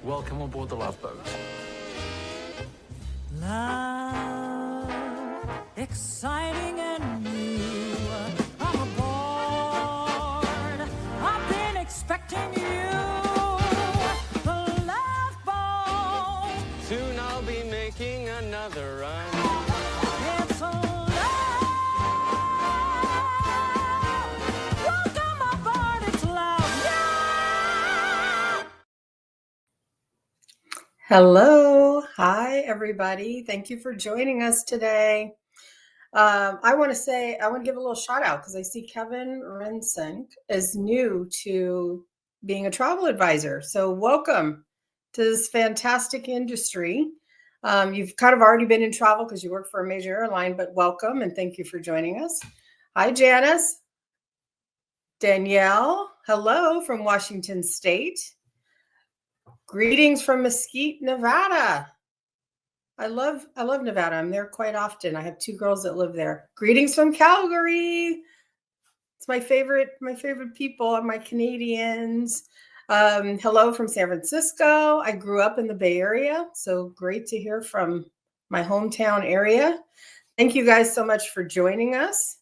Welcome on board the Love Boat. Love, exciting and new. I'm aboard. I've been expecting you. The Love Boat. Soon I'll be making another run. It's a love. Welcome aboard. It's love. Yeah! Hello. Hi, everybody. Thank you for joining us today. I want to give a little shout out because I see Kevin Rensink is new to being a travel advisor. So welcome to this fantastic industry. You've kind of already been in travel because you work for a major airline, but welcome and thank you for joining us. Hi, Janice. Danielle, hello from Washington State. Greetings from Mesquite, Nevada. I love Nevada. I'm there quite often. I have two girls that live there. Greetings from Calgary. It's my favorite people, my Canadians. Hello from San Francisco. I grew up in the Bay Area, so great to hear from my hometown area. Thank you guys so much for joining us.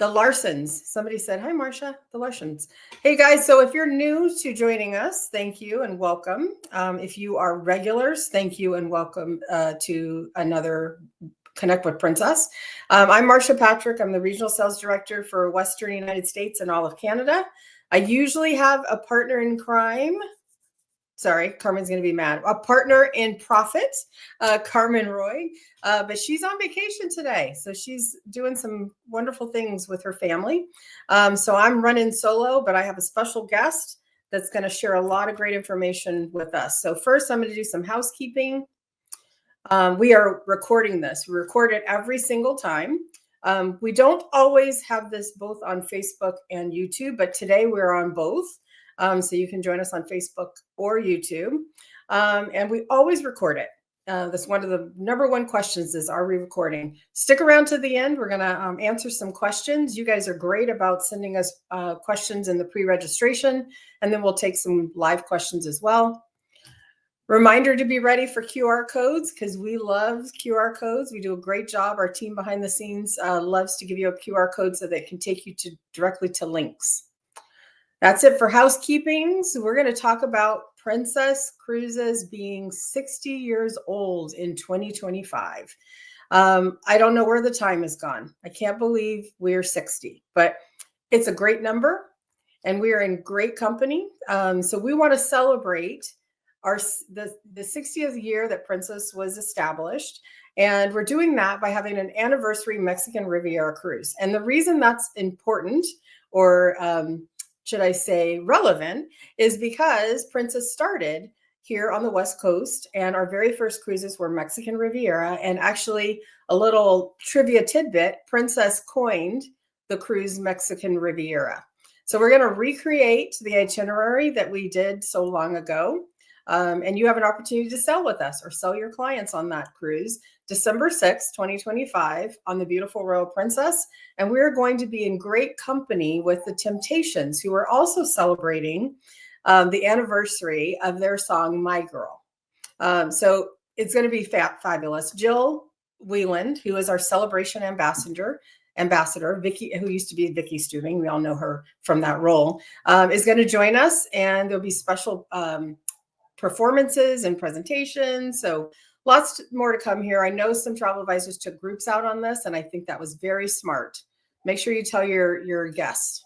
The Larsons. Somebody said, hi, Marcia, the Larsons. Hey, guys. So if you're new to joining us, thank you and welcome. If you are regulars, thank you and welcome to another Connect with Princess. I'm Marcia Patrick. I'm the Regional Sales Director for Western United States and all of Canada. I usually have a partner in crime. Sorry, Carmen's going to be mad. A partner in profit, Carmen Roy, but she's on vacation today. So she's doing some wonderful things with her family. So I'm running solo, but I have a special guest that's going to share a lot of great information with us. So first, I'm going to do some housekeeping. We are recording this. We record it every single time. We don't always have this both on Facebook and YouTube, but today we're on both. So you can join us on Facebook or YouTube. And we always record it. That's one of the number one questions is, are we recording? Stick around to the end. We're going to answer some questions. You guys are great about sending us questions in the pre-registration, and then we'll take some live questions as well. Reminder to be ready for QR codes because we love QR codes. We do a great job. Our team behind the scenes loves to give you a QR code so that it can take you directly to links. That's it for housekeeping. So we're going to talk about Princess Cruises being 60 years old in 2025. I don't know where the time has gone. I can't believe we're 60, but it's a great number and we are in great company. So we want to celebrate the 60th year that Princess was established. And we're doing that by having an anniversary Mexican Riviera cruise. And the reason that's important, or should I say relevant, is because Princess started here on the West Coast and our very first cruises were Mexican Riviera. And actually a little trivia tidbit, Princess coined the cruise Mexican Riviera. So we're going to recreate the itinerary that we did so long ago. And you have an opportunity to sail with us or sell your clients on that cruise, December 6th, 2025 on the beautiful Royal Princess. And we're going to be in great company with the Temptations, who are also celebrating the anniversary of their song, My Girl. So it's going to be fabulous. Jill Wieland, who is our celebration ambassador, Vicky, who used to be Vicky Stuving, we all know her from that role, is going to join us. And there'll be special performances and presentations. So lots more to come here. I know some travel advisors took groups out on this, and I think that was very smart. Make sure you tell your guests.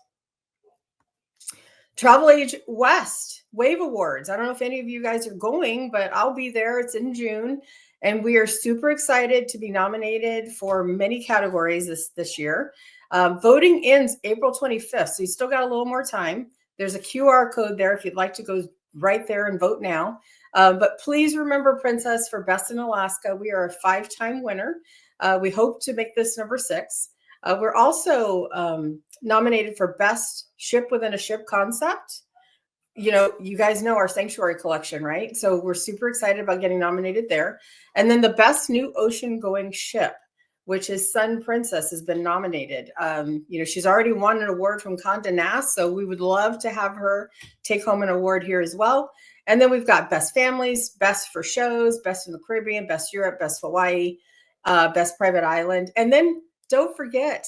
Travel Age West Wave Awards. I don't know if any of you guys are going, but I'll be there. It's in June. And we are super excited to be nominated for many categories this year. Voting ends April 25th. So you still got a little more time. There's a QR code there if you'd like to go right there and vote now. But please remember Princess for Best in Alaska. We are a 5-time winner. We hope to make this number 6. We're also nominated for Best Ship Within a Ship Concept. You know, you guys know our Sanctuary collection, right? So we're super excited about getting nominated there. And then the Best New Ocean Going Ship. which is Sun Princess, has been nominated. She's already won an award from Condé Nast, so we would love to have her take home an award here as well. And then we've got Best Families, Best for Shows, Best in the Caribbean, Best Europe, Best Hawaii, Best Private Island. And then don't forget,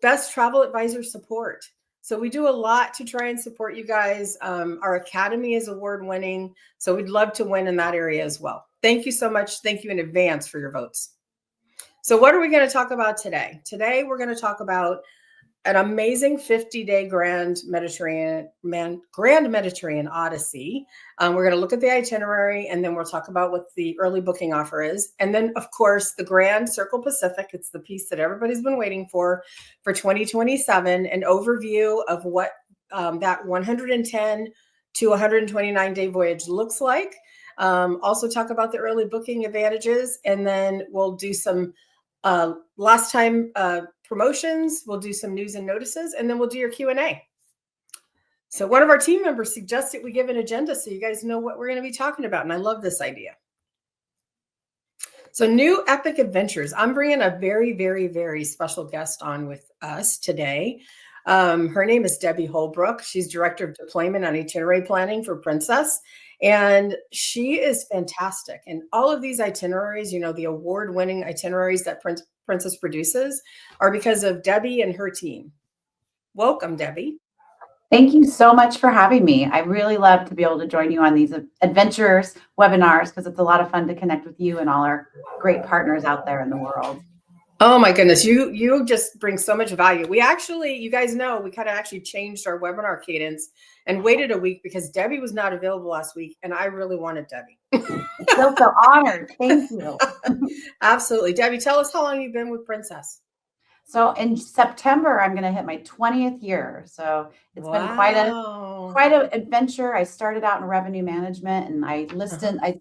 Best Travel Advisor Support. So we do a lot to try and support you guys. Our Academy is award winning, so we'd love to win in that area as well. Thank you so much. Thank you in advance for your votes. So what are we going to talk about today? Today, we're going to talk about an amazing 50-day Grand Mediterranean Odyssey. We're going to look at the itinerary, and then we'll talk about what the early booking offer is. And then, of course, the Grand Circle Pacific. It's the piece that everybody's been waiting for 2027, an overview of what that 110 to 129-day voyage looks like. Also talk about the early booking advantages, and then we'll do some last time promotions. We'll do some news and notices, and then we'll do your Q&A. So one of our team members suggested we give an agenda so you guys know what we're going to be talking about, and I love this idea. So new epic adventures. I'm bringing a very, very, very special guest on with us today. Her name is Debbie Holbrook. She's Director of Deployment and Itinerary Planning for Princess. And she is fantastic. And all of these itineraries, the award-winning itineraries that Princess produces are because of Debbie and her team. Welcome, Debbie. Thank you so much for having me. I really love to be able to join you on these adventures webinars because it's a lot of fun to connect with you and all our great partners out there in the world. Oh my goodness, you just bring so much value. We actually, you guys know, we kind of actually changed our webinar cadence and waited a week because Debbie was not available last week, and I really wanted Debbie. I feel so honored. Thank you. Absolutely. Debbie, tell us how long you've been with Princess. So in September, I'm going to hit my 20th year. So it's been quite an adventure. I started out in revenue management, and I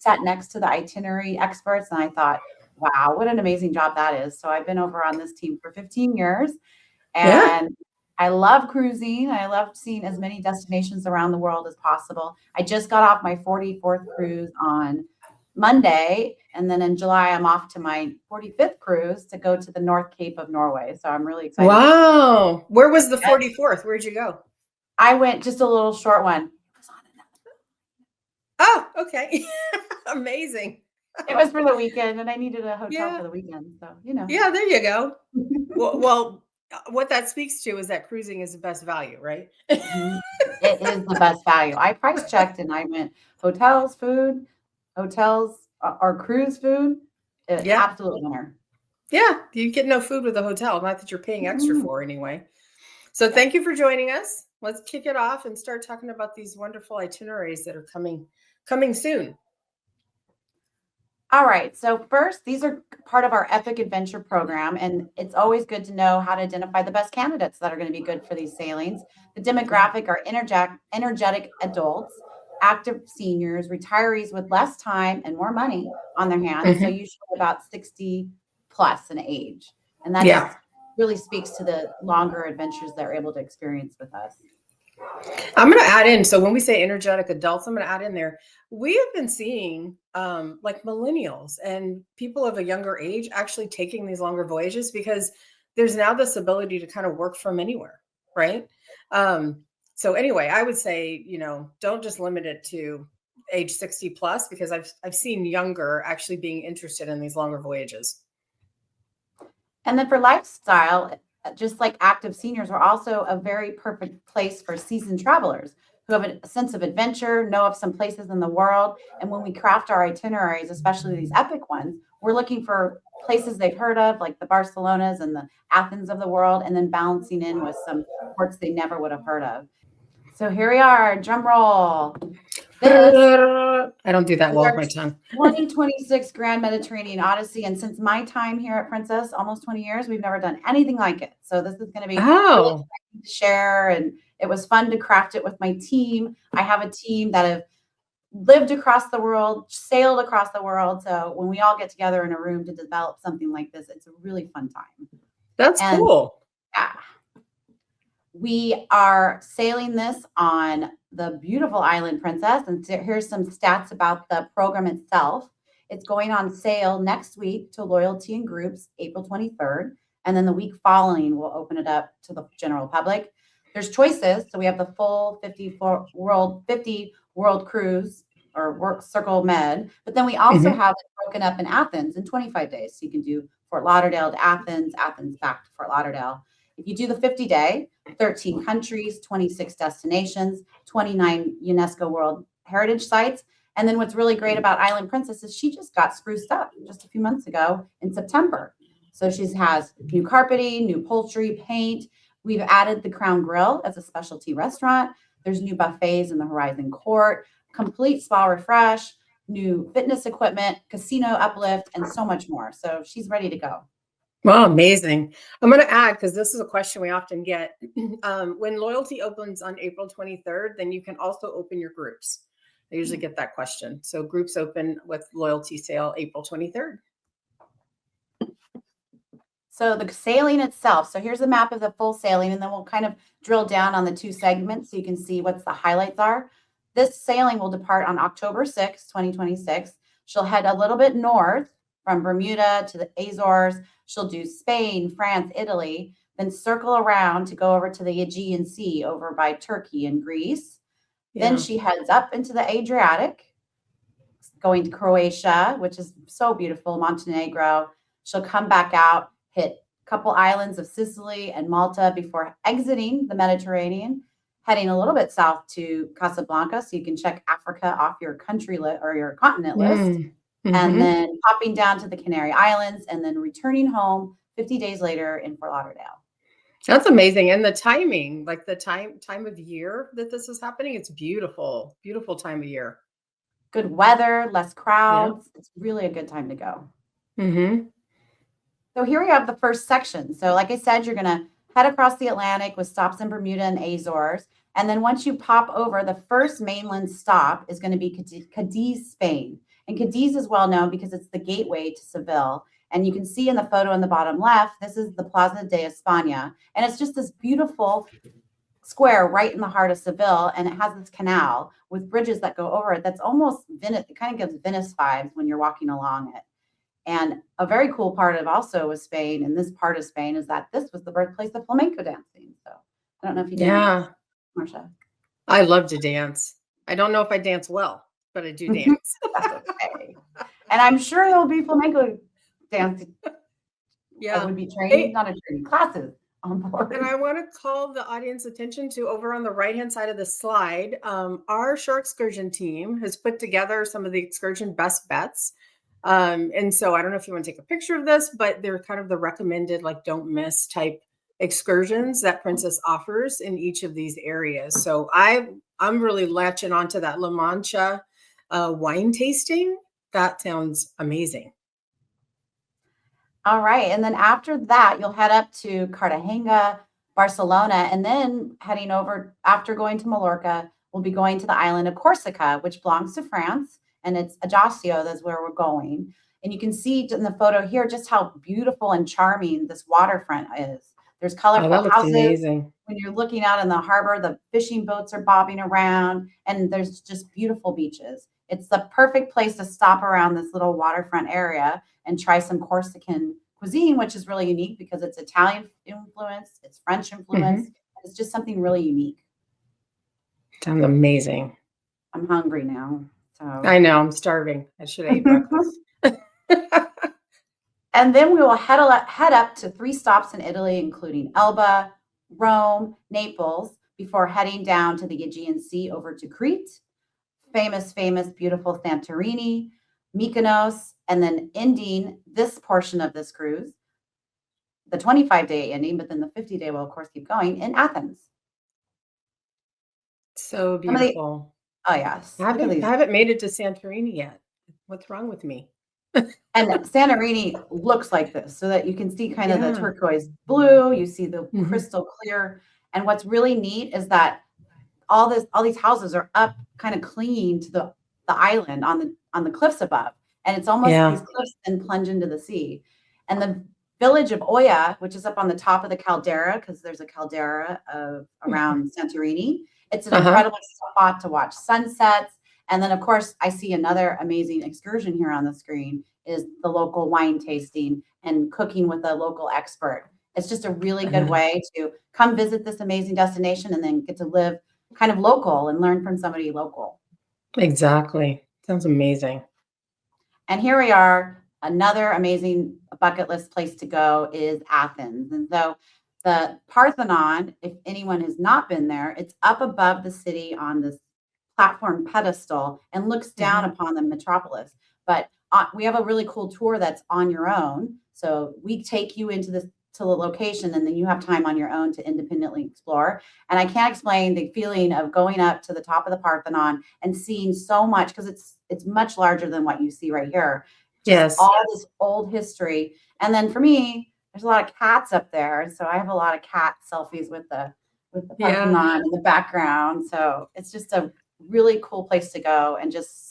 sat next to the itinerary experts, and I thought, wow, what an amazing job that is. So I've been over on this team for 15 years, and I love cruising. I love seeing as many destinations around the world as possible. I just got off my 44th cruise on Monday, and then in July, I'm off to my 45th cruise to go to the North Cape of Norway. So I'm really excited. Wow. Where was the 44th? Where'd you go? I went just a little short one. It was on Oh, okay. Amazing. It was for the weekend, and I needed a hotel for the weekend. So, Yeah, there you go. well, what that speaks to is that cruising is the best value, right? It is the best value. I price checked, and I went hotels, food, or cruise food. Absolute winner. Yeah, you get no food with a hotel, not that you're paying extra for anyway. So thank you for joining us. Let's kick it off and start talking about these wonderful itineraries that are coming soon. All right. So first, these are part of our Epic Adventure program, and it's always good to know how to identify the best candidates that are going to be good for these sailings. The demographic are energetic adults, active seniors, retirees with less time and more money on their hands. So usually about 60 plus in age. And that really speaks to the longer adventures they're able to experience with us. I'm going to add in, so when we say energetic adults, I'm going to add in there, we have been seeing like millennials and people of a younger age actually taking these longer voyages because there's now this ability to kind of work from anywhere, right? So anyway, I would say, don't just limit it to age 60 plus, because I've seen younger actually being interested in these longer voyages. And then for lifestyle, just like active seniors, are also a very perfect place for seasoned travelers who have a sense of adventure, know of some places in the world. And when we craft our itineraries, especially these epic ones, we're looking for places they've heard of, like the Barcelonas and the Athens of the world, and then balancing in with some ports they never would have heard of. So here we are, drum roll. I don't do that well with my tongue. 2026 Grand Mediterranean Odyssey. And since my time here at Princess, almost 20 years, we've never done anything like it. So this is going to be really exciting to share. And it was fun to craft it with my team. I have a team that have lived across the world, sailed across the world. So when we all get together in a room to develop something like this, it's a really fun time. That's cool. Yeah. We are sailing this on the beautiful island Princess. And here's some stats about the program itself. It's going on sale next week to loyalty and groups, April 23rd. And then the week following, we'll open it up to the general public. There's choices. So we have the full 50 world cruise or work Circle Med. But then we also have it broken up in Athens in 25 days. So you can do Fort Lauderdale to Athens, Athens back to Fort Lauderdale. If you do the 50-day, 13 countries, 26 destinations, 29 UNESCO World Heritage Sites. And then what's really great about Island Princess is she just got spruced up just a few months ago in September. So she has new carpeting, new upholstery, paint. We've added the Crown Grill as a specialty restaurant. There's new buffets in the Horizon Court, complete spa refresh, new fitness equipment, casino uplift, and so much more. So she's ready to go. Well, amazing. I'm going to add, because this is a question we often get. When loyalty opens on April 23rd, then you can also open your groups. I usually get that question. So groups open with loyalty sale April 23rd. So the sailing itself. So here's a map of the full sailing, and then we'll kind of drill down on the two segments so you can see what the highlights are. This sailing will depart on October 6th, 2026. She'll head a little bit north from Bermuda to the Azores. She'll do Spain, France, Italy, then circle around to go over to the Aegean Sea over by Turkey and Greece. Yeah. Then she heads up into the Adriatic, going to Croatia, which is so beautiful, Montenegro. She'll come back out, hit a couple islands of Sicily and Malta before exiting the Mediterranean, heading a little bit south to Casablanca, so you can check Africa off your country list or your continent list. And then popping down to the Canary Islands and then returning home 50 days later in Fort Lauderdale. That's amazing. And the timing, like the time of year that this is happening, it's beautiful, beautiful time of year. Good weather, less crowds. Yeah. It's really a good time to go. So here we have the first section. So like I said, you're going to head across the Atlantic with stops in Bermuda and Azores. And then once you pop over, the first mainland stop is going to be Cadiz, Spain. And Cadiz is well known because it's the gateway to Seville. And you can see in the photo in the bottom left, this is the Plaza de España. And it's just this beautiful square right in the heart of Seville. And it has this canal with bridges that go over it. That's almost Venice. It kind of gives Venice vibes when you're walking along it. And a very cool part of also with Spain, and this part of Spain, is that this was the birthplace of flamenco dancing. So I don't know if you dance, Marsha. I love to dance. I don't know if I dance well, but I do dance. That's okay. And I'm sure there'll be flamenco dancing. Yeah, I would be training, not a training, classes on board. And I want to call the audience attention to over on the right-hand side of the slide. Our shore excursion team has put together some of the excursion best bets. And so I don't know if you want to take a picture of this, but they're kind of the recommended, like, don't miss type excursions that Princess offers in each of these areas. So I'm really latching onto that La Mancha wine tasting. That sounds amazing. All right. And then after that, you'll head up to Cartagena, Barcelona, and then heading over after going to Mallorca, we'll be going to the island of Corsica, which belongs to France. And it's Ajaccio, that's where we're going. And you can see in the photo here just how beautiful and charming this waterfront is. There's colorful houses. Amazing. When you're looking out in the harbor, the fishing boats are bobbing around, and there's just beautiful beaches. It's the perfect place to stop around this little waterfront area and try some Corsican cuisine, which is really unique because it's Italian influence, it's French influence. It's just something really unique. Sounds amazing. I'm hungry now. I know, I'm starving. I should have ate breakfast. And then we will head up to 3 stops in Italy, including Elba, Rome, Naples, before heading down to the Aegean Sea over to Crete, famous, beautiful Santorini, Mykonos, and then ending this portion of this cruise, the 25-day ending, but then the 50-day will, of course, keep going in Athens. So beautiful. Oh, yes. I haven't made it to Santorini yet. What's wrong with me? And Santorini looks like this, so that you can see kind of the turquoise blue. You see the crystal clear. And what's really neat is that all these houses are up kind of clinging to the island on the cliffs above. And it's almost these cliffs then plunge into the sea. And the village of Oia, which is up on the top of the caldera, because there's a caldera around Santorini. It's an incredible spot to watch sunsets. And then, of course, I see another amazing excursion here on the screen is the local wine tasting and cooking with a local expert. It's just a really good way to come visit this amazing destination and then get to live kind of local and learn from somebody local. Exactly. Sounds amazing. And here we are. Another amazing bucket list place to go is Athens. And so the Parthenon, if anyone has not been there, it's up above the city on this platform pedestal and looks down upon the metropolis. But we have a really cool tour that's on your own. So we take you into this to the location, and then you have time on your own to independently explore. And I can't explain the feeling of going up to the top of the Parthenon and seeing so much, because it's much larger than what you see right here. Just all this old history. And then for me, there's a lot of cats up there. So I have a lot of cat selfies with the Parthenon in the background. So it's just a really cool place to go, and just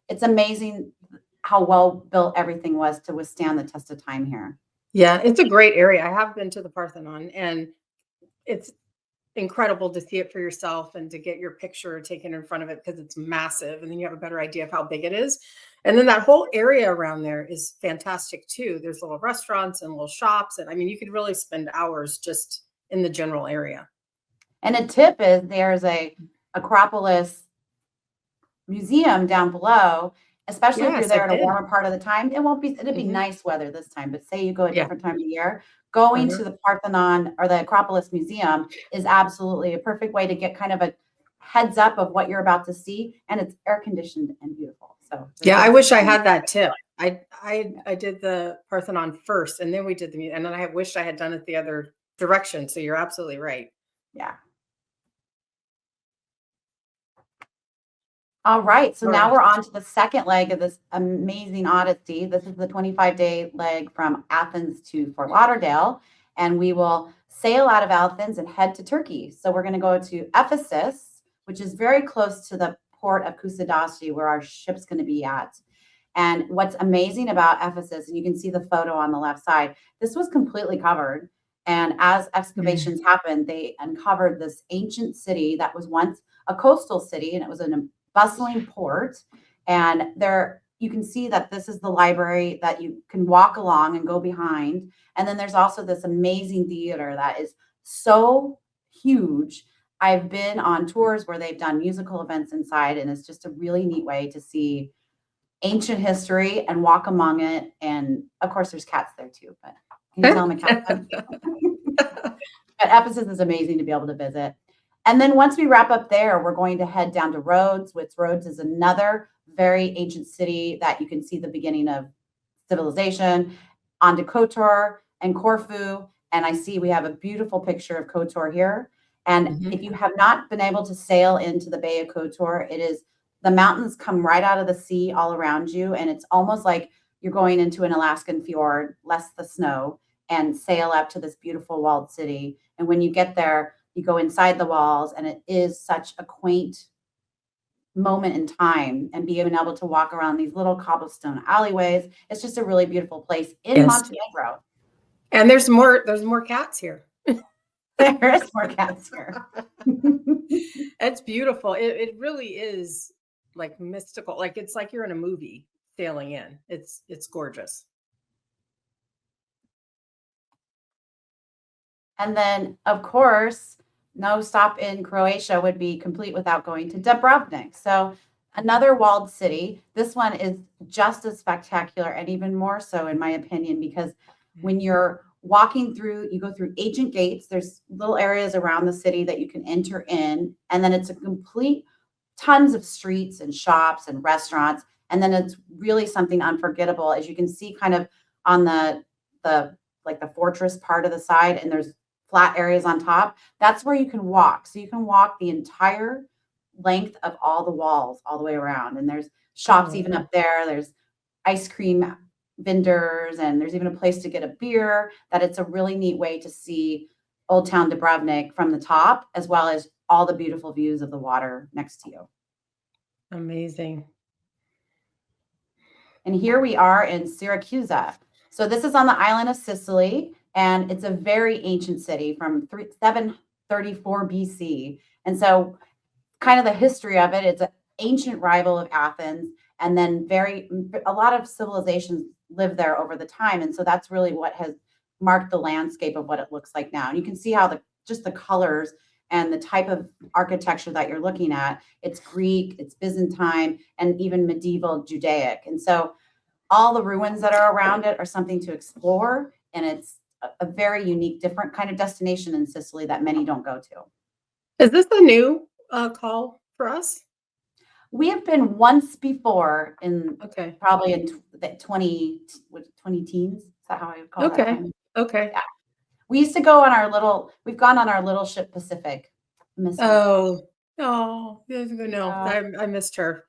it's amazing how well built everything was to withstand the test of time here. Yeah, it's a great area. I have been to the Parthenon, and it's incredible to see it for yourself and to get your picture taken in front of it, because it's massive, and then you have a better idea of how big it is. And then that whole area around there is fantastic too. There's little restaurants and little shops, and I mean, you could really spend hours just in the general area. And a tip is there's a Acropolis museum down below, especially if you're there in a warmer part of the time. It'll be nice weather this time, but say you go a different time of year, going to the Parthenon or the Acropolis Museum is absolutely a perfect way to get kind of a heads up of what you're about to see. And it's air conditioned and beautiful. So yeah, I wish I had that tip. I did the Parthenon first, and then we did and then I wished I had done it the other direction. So you're absolutely right. Yeah. All right. So now we're on to the second leg of this amazing Odyssey. This is the 25-day leg from Athens to Fort Lauderdale. And we will sail out of Athens and head to Turkey. So we're going to go to Ephesus, which is very close to the port of Kusadasi, where our ship's going to be at. And what's amazing about Ephesus, and you can see the photo on the left side, this was completely covered. And as excavations happened, they uncovered this ancient city that was once a coastal city, and it was in a bustling port. And there you can see that this is the library that you can walk along and go behind. And then there's also this amazing theater that is so huge. I've been on tours where they've done musical events inside, and it's just a really neat way to see ancient history and walk among it. And of course, there's cats there too, but can you tell them a cat? But Ephesus is amazing to be able to visit. And then once we wrap up there, we're going to head down to Rhodes, which Rhodes is another very ancient city that you can see the beginning of civilization, onto Kotor and Corfu. And I see we have a beautiful picture of Kotor here. And if you have not been able to sail into the Bay of Kotor, the mountains come right out of the sea all around you. And it's almost like you're going into an Alaskan fjord, less the snow, and sail up to this beautiful walled city. And when you get there, you go inside the walls, and it is such a quaint moment in time, and being able to walk around these little cobblestone alleyways. It's just a really beautiful place in Montenegro. And there's more cats here. There is more cats here. It's beautiful. It really is like mystical. Like it's like you're in a movie sailing in. It's gorgeous. And then, of course, no stop in Croatia would be complete without going to Dubrovnik. So another walled city. This one is just as spectacular, and even more so, in my opinion, because when you're walking through, you go through ancient gates. There's little areas around the city that you can enter in. And then it's a complete tons of streets and shops and restaurants. And then it's really something unforgettable, as you can see kind of on the fortress part of the side, and there's flat areas on top. That's where you can walk. So you can walk the entire length of all the walls all the way around. And there's shops even up there. There's ice cream vendors, and there's even a place to get a beer. That it's a really neat way to see Old Town Dubrovnik from the top, as well as all the beautiful views of the water next to you. Amazing. And here we are in Syracuse. So this is on the island of Sicily, and it's a very ancient city from 734 BC. And so kind of the history of it, ancient rival of Athens, and then a lot of civilizations lived there over the time. And so that's really what has marked the landscape of what it looks like now. And you can see how just the colors and the type of architecture that you're looking at, it's Greek, it's Byzantine, and even medieval Judaic. And so all the ruins that are around it are something to explore. And it's a very unique, different kind of destination in Sicily that many don't go to. Is this a new call for us? We have been once before Okay. probably in the 20 teens. Is that how I would call that? Okay. Okay. Yeah. We used to go on we've gone on our little ship Pacific. Oh, no, I missed her.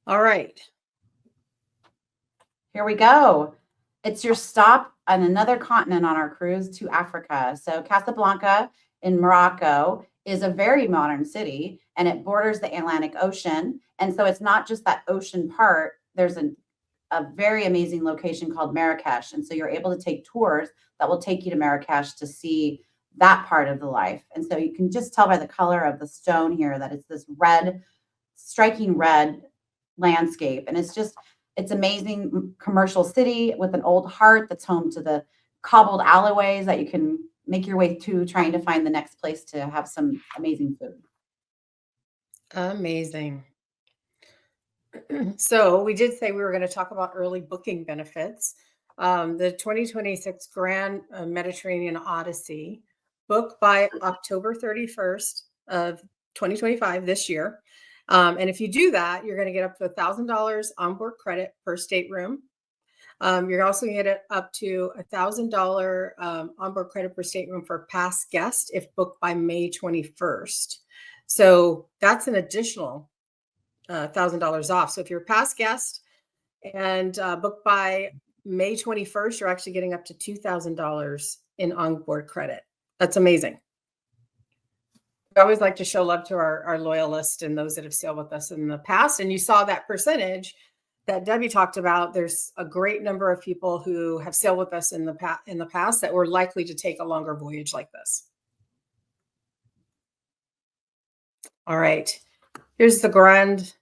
All right. Here we go. It's your stop on another continent on our cruise to Africa. So Casablanca in Morocco is a very modern city, and it borders the Atlantic Ocean. And so it's not just that ocean part. There's a very amazing location called Marrakesh. And so you're able to take tours that will take you to Marrakesh to see that part of the life. And so you can just tell by the color of the stone here that it's this red, striking red landscape. And it's amazing commercial city with an old heart that's home to the cobbled alleyways that you can make your way to, trying to find the next place to have some amazing food. Amazing. So we did say we were going to talk about early booking benefits. The 2026 Grand Mediterranean Odyssey, book by October 31st of 2025 this year. And if you do that, you're going to get up to $1,000 onboard credit per stateroom. You're also going to get up to $1,000 onboard credit per stateroom for past guest if booked by May 21st. So that's an additional $1,000 off. So if you're a past guest and booked by May 21st, you're actually getting up to $2,000 in onboard credit. That's amazing. We always like to show love to our loyalists and those that have sailed with us in the past. And you saw that percentage that Debbie talked about. There's a great number of people who have sailed with us in the past that were likely to take a longer voyage like this. All right. Here's the Grand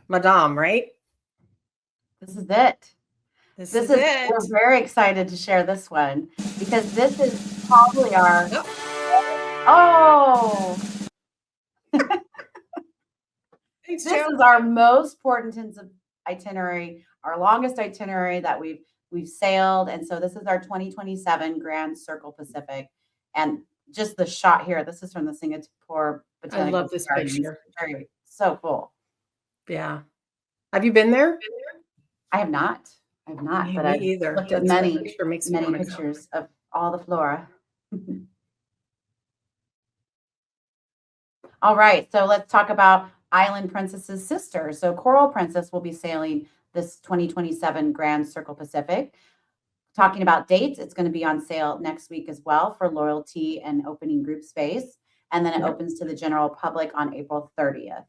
Madame, right? This is it. This is it. We're very excited to share this one because this is probably our. Oh. Thanks, This Joe. is our most important itinerary, our longest itinerary that we've sailed. And so this is our 2027 Grand Circle Pacific. And just the shot here, this is from the Singapore Botanical I love this Gardens. picture. So cool. Yeah. Have you been there? I have not. But Me I've either. looked at That many picture makes me wanna go. pictures of all the flora. All right, so let's talk about Island Princess's sister. So Coral Princess will be sailing this 2027 Grand Circle Pacific. Talking about dates, it's going to be on sale next week as well for loyalty and opening group space. And then it opens to the general public on April 30th.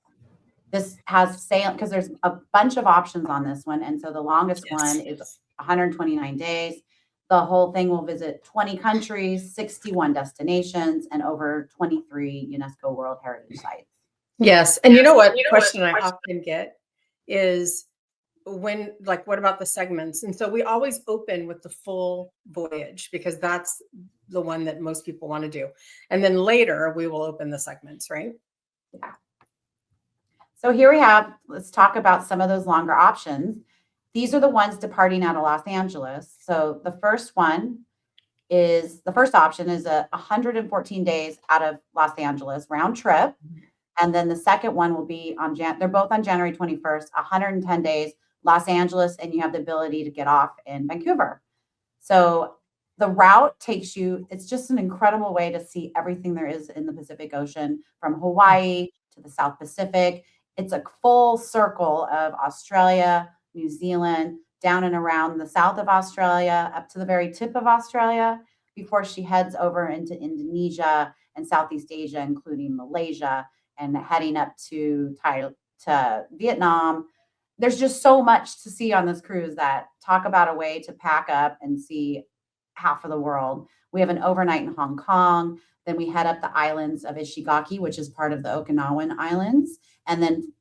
This has sail because there's a bunch of options on this one. And so the longest one is 129 days. The whole thing will visit 20 countries, 61 destinations, and over 23 UNESCO World Heritage Sites. Yes. And you know what question I often get is what about the segments? And so we always open with the full voyage because that's the one that most people want to do. And then later we will open the segments, right? Yeah. So here we have, let's talk about some of those longer options. These are the ones departing out of Los Angeles. So the first option is 114 days out of Los Angeles round trip. And then the second one will be they're both on January 21st, 110 days, Los Angeles, and you have the ability to get off in Vancouver. So the route takes you, it's just an incredible way to see everything there is in the Pacific Ocean from Hawaii to the South Pacific. It's a full circle of Australia, New Zealand, down and around the south of Australia, up to the very tip of Australia, before she heads over into Indonesia and Southeast Asia, including Malaysia, and heading up to Vietnam. There's just so much to see on this cruise that talk about a way to pack up and see half of the world We have an overnight in Hong Kong. Then we head up the islands of Ishigaki, which is part of the Okinawan Islands, and then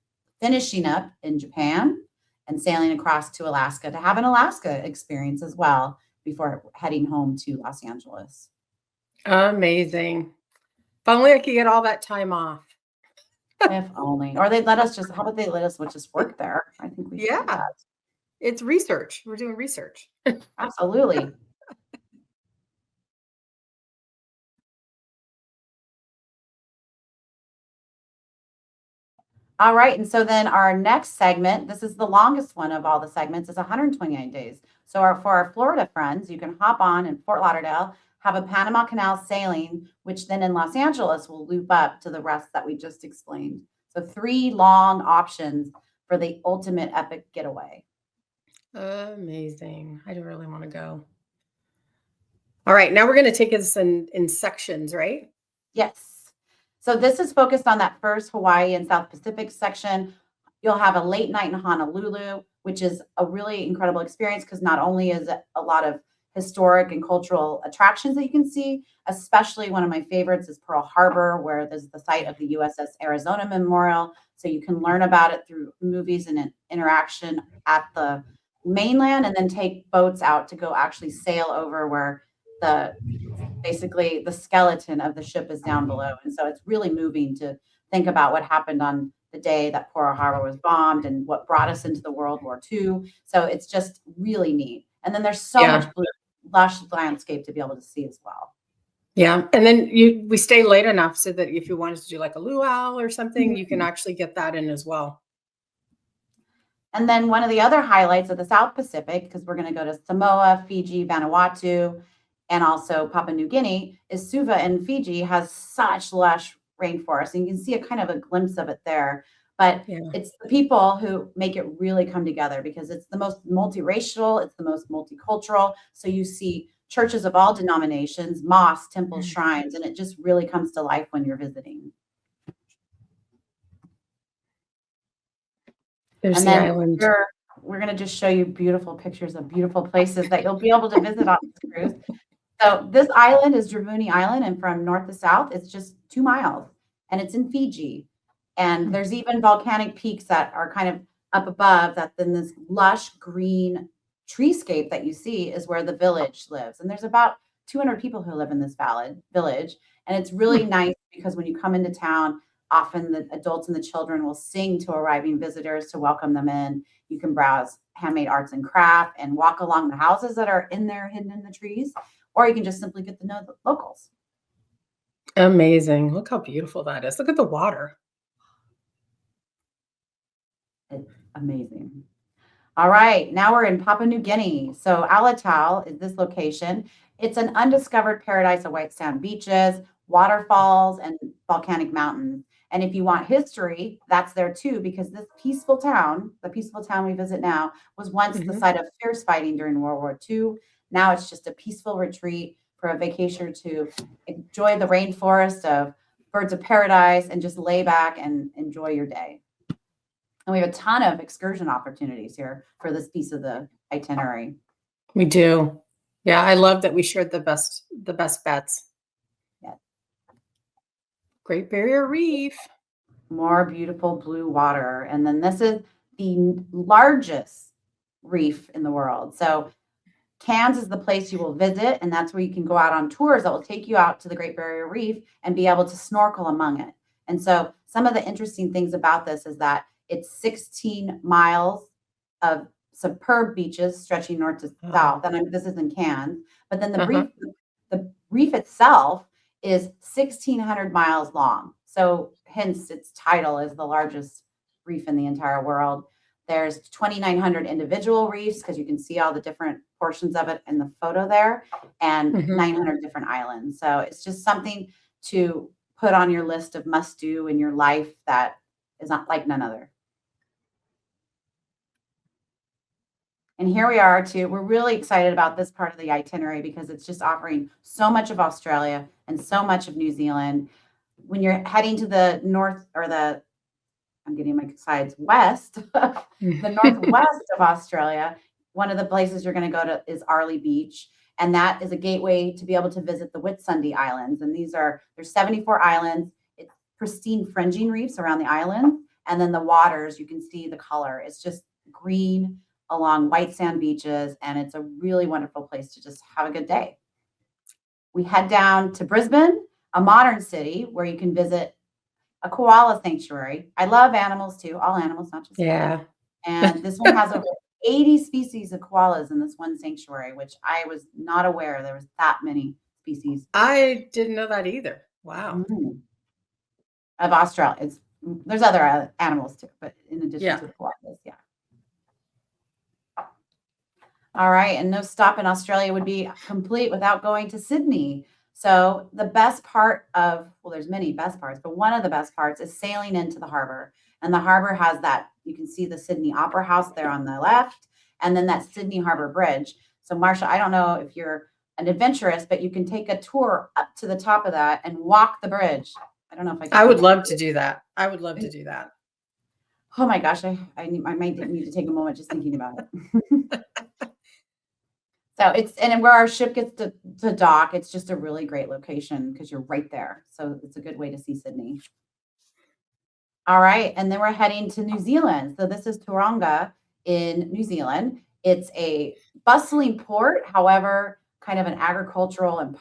finishing up in Japan and sailing across to Alaska to have an Alaska experience as well before heading home to Los Angeles. Amazing. If only I could get all that time off. If only. Or they'd let us how about they let us just work there? I think we should do that. It's research. We're doing research. Absolutely. All right. And so then our next segment, this is the longest one of all the segments, is 129 days. So for our Florida friends, you can hop on in Fort Lauderdale, have a Panama Canal sailing, which then in Los Angeles will loop up to the rest that we just explained. So 3 long options for the ultimate epic getaway. Amazing. I do really want to go. All right. Now we're going to take us in sections, right? Yes. So this is focused on that first Hawaii and South Pacific section. You'll have a late night in Honolulu, which is a really incredible experience because not only is it a lot of historic and cultural attractions that you can see, especially one of my favorites is Pearl Harbor, where there's the site of the USS Arizona Memorial. So you can learn about it through movies and interaction at the mainland, and then take boats out to go actually sail over where basically the skeleton of the ship is down below. And so it's really moving to think about what happened on the day that Pearl Harbor was bombed and what brought us into the World War II. So it's just really neat. And then there's so much lush landscape to be able to see as well. Yeah. And then we stay late enough so that if you wanted to do like a luau or something, you can actually get that in as well. And then one of the other highlights of the South Pacific, because we're going to go to Samoa, Fiji, Vanuatu, and also Papua New Guinea, is Suva in Fiji has such lush rainforest. And you can see a kind of a glimpse of it there. But it's the people who make it really come together because it's the most multiracial, it's the most multicultural. So you see churches of all denominations, mosques, temples, shrines, and it just really comes to life when you're visiting. There's and the then island. we're going to just show you beautiful pictures of beautiful places that you'll be able to visit on this cruise. So this island is Dravuni Island, and from north to south, it's just 2 miles, and it's in Fiji. And there's even volcanic peaks that are kind of up above that. Then this lush green treescape that you see is where the village lives. And there's about 200 people who live in this village. And it's really nice because when you come into town, often the adults and the children will sing to arriving visitors to welcome them in. You can browse handmade arts and craft and walk along the houses that are in there hidden in the trees, or you can just simply get to know the locals. Amazing. Look how beautiful that is. Look at the water. It's amazing. All right, now we're in Papua New Guinea. So Alatau is this location. It's an undiscovered paradise of white sand beaches, waterfalls, and volcanic mountains. And if you want history, that's there too, because this peaceful town, the peaceful town we visit now, was once the site of fierce fighting during World War II. Now it's just a peaceful retreat for a vacationer to enjoy the rainforest of birds of paradise and just lay back and enjoy your day. And we have a ton of excursion opportunities here for this piece of the itinerary. We do. Yeah, I love that we shared the best bets. Yeah. Great Barrier Reef. More beautiful blue water. And then this is the largest reef in the world. So Cairns is the place you will visit, and that's where you can go out on tours that will take you out to the Great Barrier Reef and be able to snorkel among it. And so some of the interesting things about this is that it's 16 miles of superb beaches stretching north to south. And this is in Cairns. But then the reef itself is 1,600 miles long. So hence its title is the largest reef in the entire world. There's 2,900 individual reefs because you can see all the different portions of it in the photo there, and 900 different islands. So it's just something to put on your list of must do in your life that is not like none other. And here we are too. We're really excited about this part of the itinerary because it's just offering so much of Australia and so much of New Zealand. When you're heading to the north or I'm getting my sides west, the northwest of Australia, one of the places you're going to go to is Arley Beach. And that is a gateway to be able to visit the Whitsunday Islands. And there's 74 islands. It's pristine fringing reefs around the islands. And then the waters, you can see the color. It's just green along white sand beaches. And it's a really wonderful place to just have a good day. We head down to Brisbane, a modern city where you can visit a koala sanctuary. I love animals too, all animals, not just Yeah. and this one has over 80 species of koalas in this one sanctuary, which I was not aware there was that many species. I didn't know that either. Wow. Of Australia. There's other animals too, but in addition to the koalas, yeah. All right, and no stop in Australia would be complete without going to Sydney. So the best part of, well, there's many best parts, but one of the best parts is sailing into the harbor. And the harbor has that, you can see the Sydney Opera House there on the left, and then that Sydney Harbor Bridge. So Marsha, I don't know if you're an adventurous, but you can take a tour up to the top of that and walk the bridge. I don't know if I would love to do that. I would love to do that. Oh my gosh, I might need to take a moment just thinking about it. So and where our ship gets to dock, it's just a really great location because you're right there. So it's a good way to see Sydney. All right, and then we're heading to New Zealand. So this is Tauranga in New Zealand. It's a bustling port, however, kind of an agricultural and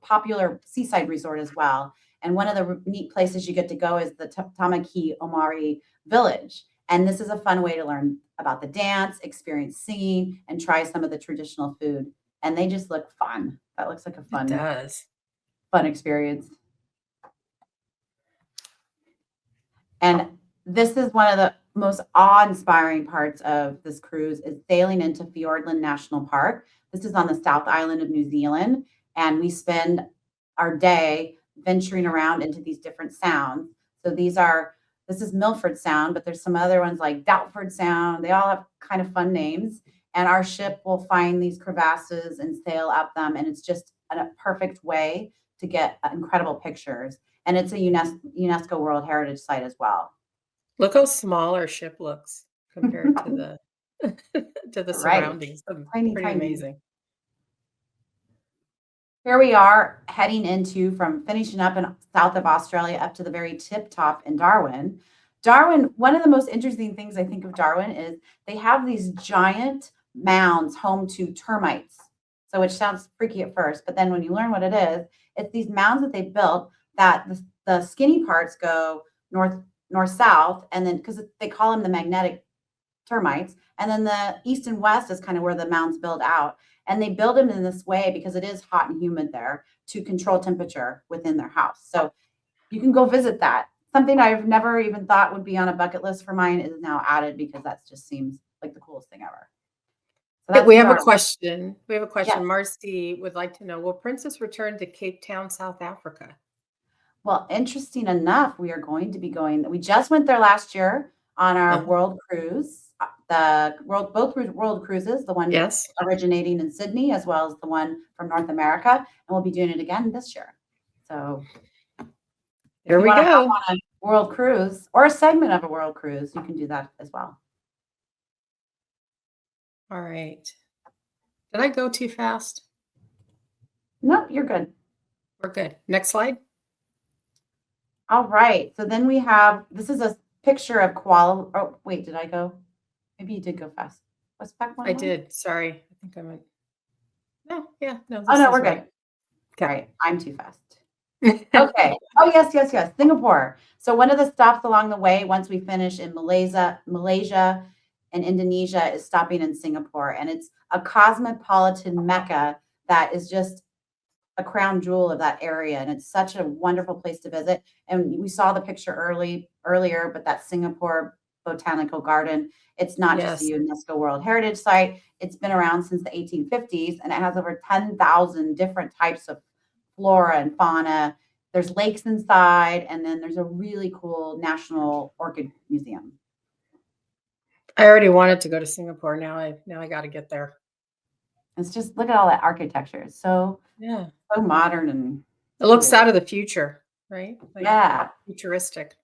popular seaside resort as well. And one of the neat places you get to go is the Tamaki Omari Village. And this is a fun way to learn about the dance, experience singing, and try some of the traditional food. And they just look fun. That looks like a fun experience. And this is one of the most awe-inspiring parts of this cruise is sailing into Fiordland National Park. This is on the South Island of New Zealand. And we spend our day venturing around into these different sounds. So this is Milford Sound, but there's some other ones like Doubtford Sound. They all have kind of fun names. And our ship will find these crevasses and sail up them. And it's just a perfect way to get incredible pictures. And it's a UNESCO World Heritage Site as well. Look how small our ship looks compared to the surroundings. Tiny, pretty amazing. Here we are from finishing up in south of Australia up to the very tip top in Darwin. Darwin, one of the most interesting things I think of Darwin is they have these giant mounds home to termites. So which sounds freaky at first, but then when you learn what it is, it's these mounds that they built that the skinny parts go north-south, and then because they call them the magnetic termites, and then the east and west is kind of where the mounds build out. And they build them in this way because it is hot and humid there to control temperature within their house. So you can go visit that. Something I've never even thought would be on a bucket list for mine is now added because that just seems like the coolest thing ever. So we have a question. Yeah. Marcy would like to know, will Princess return to Cape Town, South Africa? Well, interesting enough, we are going to be going. We just went there last year on our world cruise. Both world cruises, the one originating in Sydney as well as the one from North America, and we'll be doing it again this year. So there we go. On a world cruise or a segment of a world cruise, you can do that as well. All right. Did I go too fast? No, you're good. We're good. Next slide. All right. So then we have, this is a picture of koala. Oh, wait, did I go? Maybe you did go fast. What's back one? I did. Sorry. I think I went. No, yeah. No. Oh, no, we're good. Okay. All right. I'm too fast. Okay. Oh, yes. Singapore. So one of the stops along the way, once we finish in Malaysia and Indonesia, is stopping in Singapore. And it's a cosmopolitan mecca that is just a crown jewel of that area. And it's such a wonderful place to visit. And we saw the picture earlier, but that Singapore Botanical Garden, it's not just a UNESCO World Heritage Site. It's been around since the 1850s, and it has over 10,000 different types of flora and fauna. There's lakes inside, and then there's a really cool National Orchid Museum. I already wanted to go to Singapore. Now I got to get there. It's just, look at all that architecture. It's so modern, and it looks out of the future, right? Like futuristic.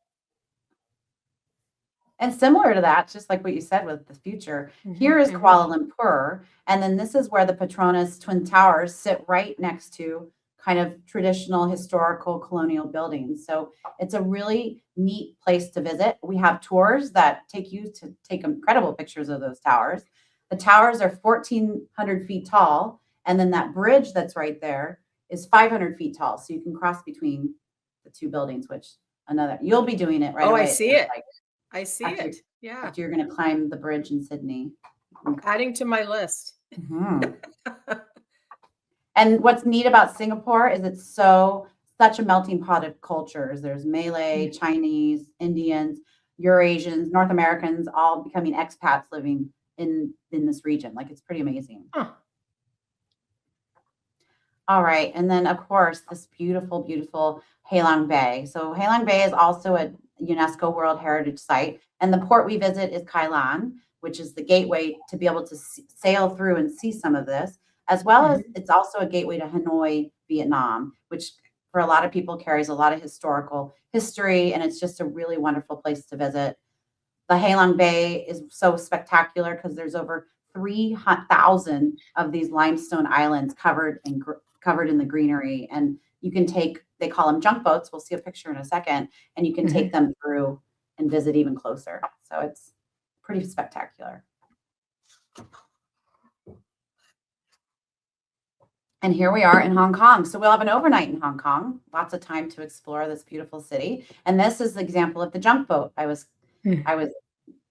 And similar to that, just like what you said with the future, here is Mhm. Kuala Lumpur. And then this is where the Petronas Twin Towers sit right next to kind of traditional historical colonial buildings. So it's a really neat place to visit. We have tours that take you to take incredible pictures of those towers. The towers are 1,400 feet tall. And then that bridge that's right there is 500 feet tall. So you can cross between the two buildings, which another, you'll be doing it right Oh, I away. It see feels it. like I see after it. Yeah. after you're gonna climb the bridge in Sydney. Adding to my list. Mhm. And what's neat about Singapore is it's such a melting pot of cultures. There's Malay, Chinese, Indians, Eurasians, North Americans, all becoming expats living in this region. Like it's pretty amazing. Huh. All right, and then of course this beautiful, beautiful Halong Bay. So Halong Bay is also a UNESCO World Heritage Site, and the port we visit is Kai Lan, which is the gateway to be able to sail through and see some of this, as well as Mhm. it's also a gateway to Hanoi, Vietnam, which for a lot of people carries a lot of historical history, and it's just a really wonderful place to visit. The Halong Bay is so spectacular because there's over 3,000 of these limestone islands covered in the greenery, and you can take, they call them junk boats. We'll see a picture in a second, and you can take Mhm. them through and visit even closer. So it's pretty spectacular. And here we are in Hong Kong. So we'll have an overnight in Hong Kong, lots of time to explore this beautiful city. And this is the example of the junk boat Mm. I was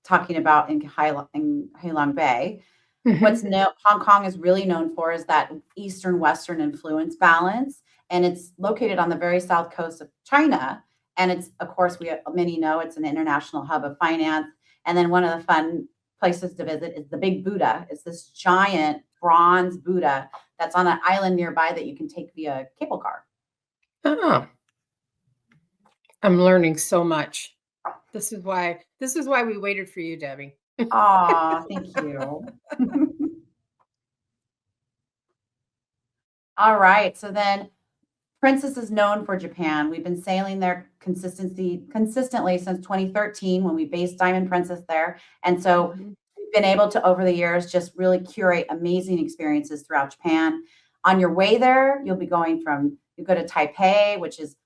talking about in Halong Bay. Mhm. Hong Kong is really known for is that Eastern Western influence balance, and it's located on the very south coast of China. And it's, of course, many know it's an international hub of finance. And then one of the fun places to visit is the Big Buddha. It's this giant bronze Buddha that's on an island nearby that you can take via cable car. Oh, I'm learning so much. This is why we waited for you, Debbie. Aw, thank you. All right. So then Princess is known for Japan. We've been sailing there consistently since 2013 when we based Diamond Princess there. And so Mhm. we've been able to, over the years, just really curate amazing experiences throughout Japan. On your way there, you go to Taipei, which is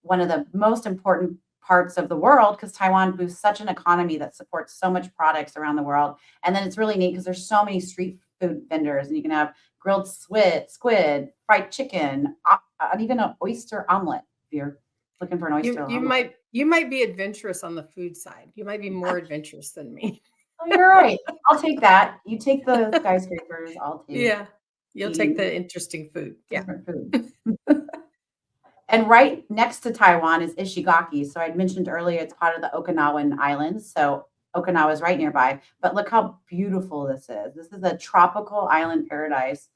one of the most important parts of the world because Taiwan boosts such an economy that supports so much products around the world. And then it's really neat because there's so many street food vendors, and you can have grilled squid, fried chicken, and even an oyster omelet if you're looking for an oyster omelet. You might be adventurous on the food side. You might be more adventurous than me. Oh, you're right. I'll take that. You take the skyscrapers. I'll take Yeah. You'll take eating the interesting food. Yeah. different food. And right next to Taiwan is Ishigaki. So I mentioned earlier it's part of the Okinawan Islands. So Okinawa is right nearby. But look how beautiful this is. This is a tropical island paradise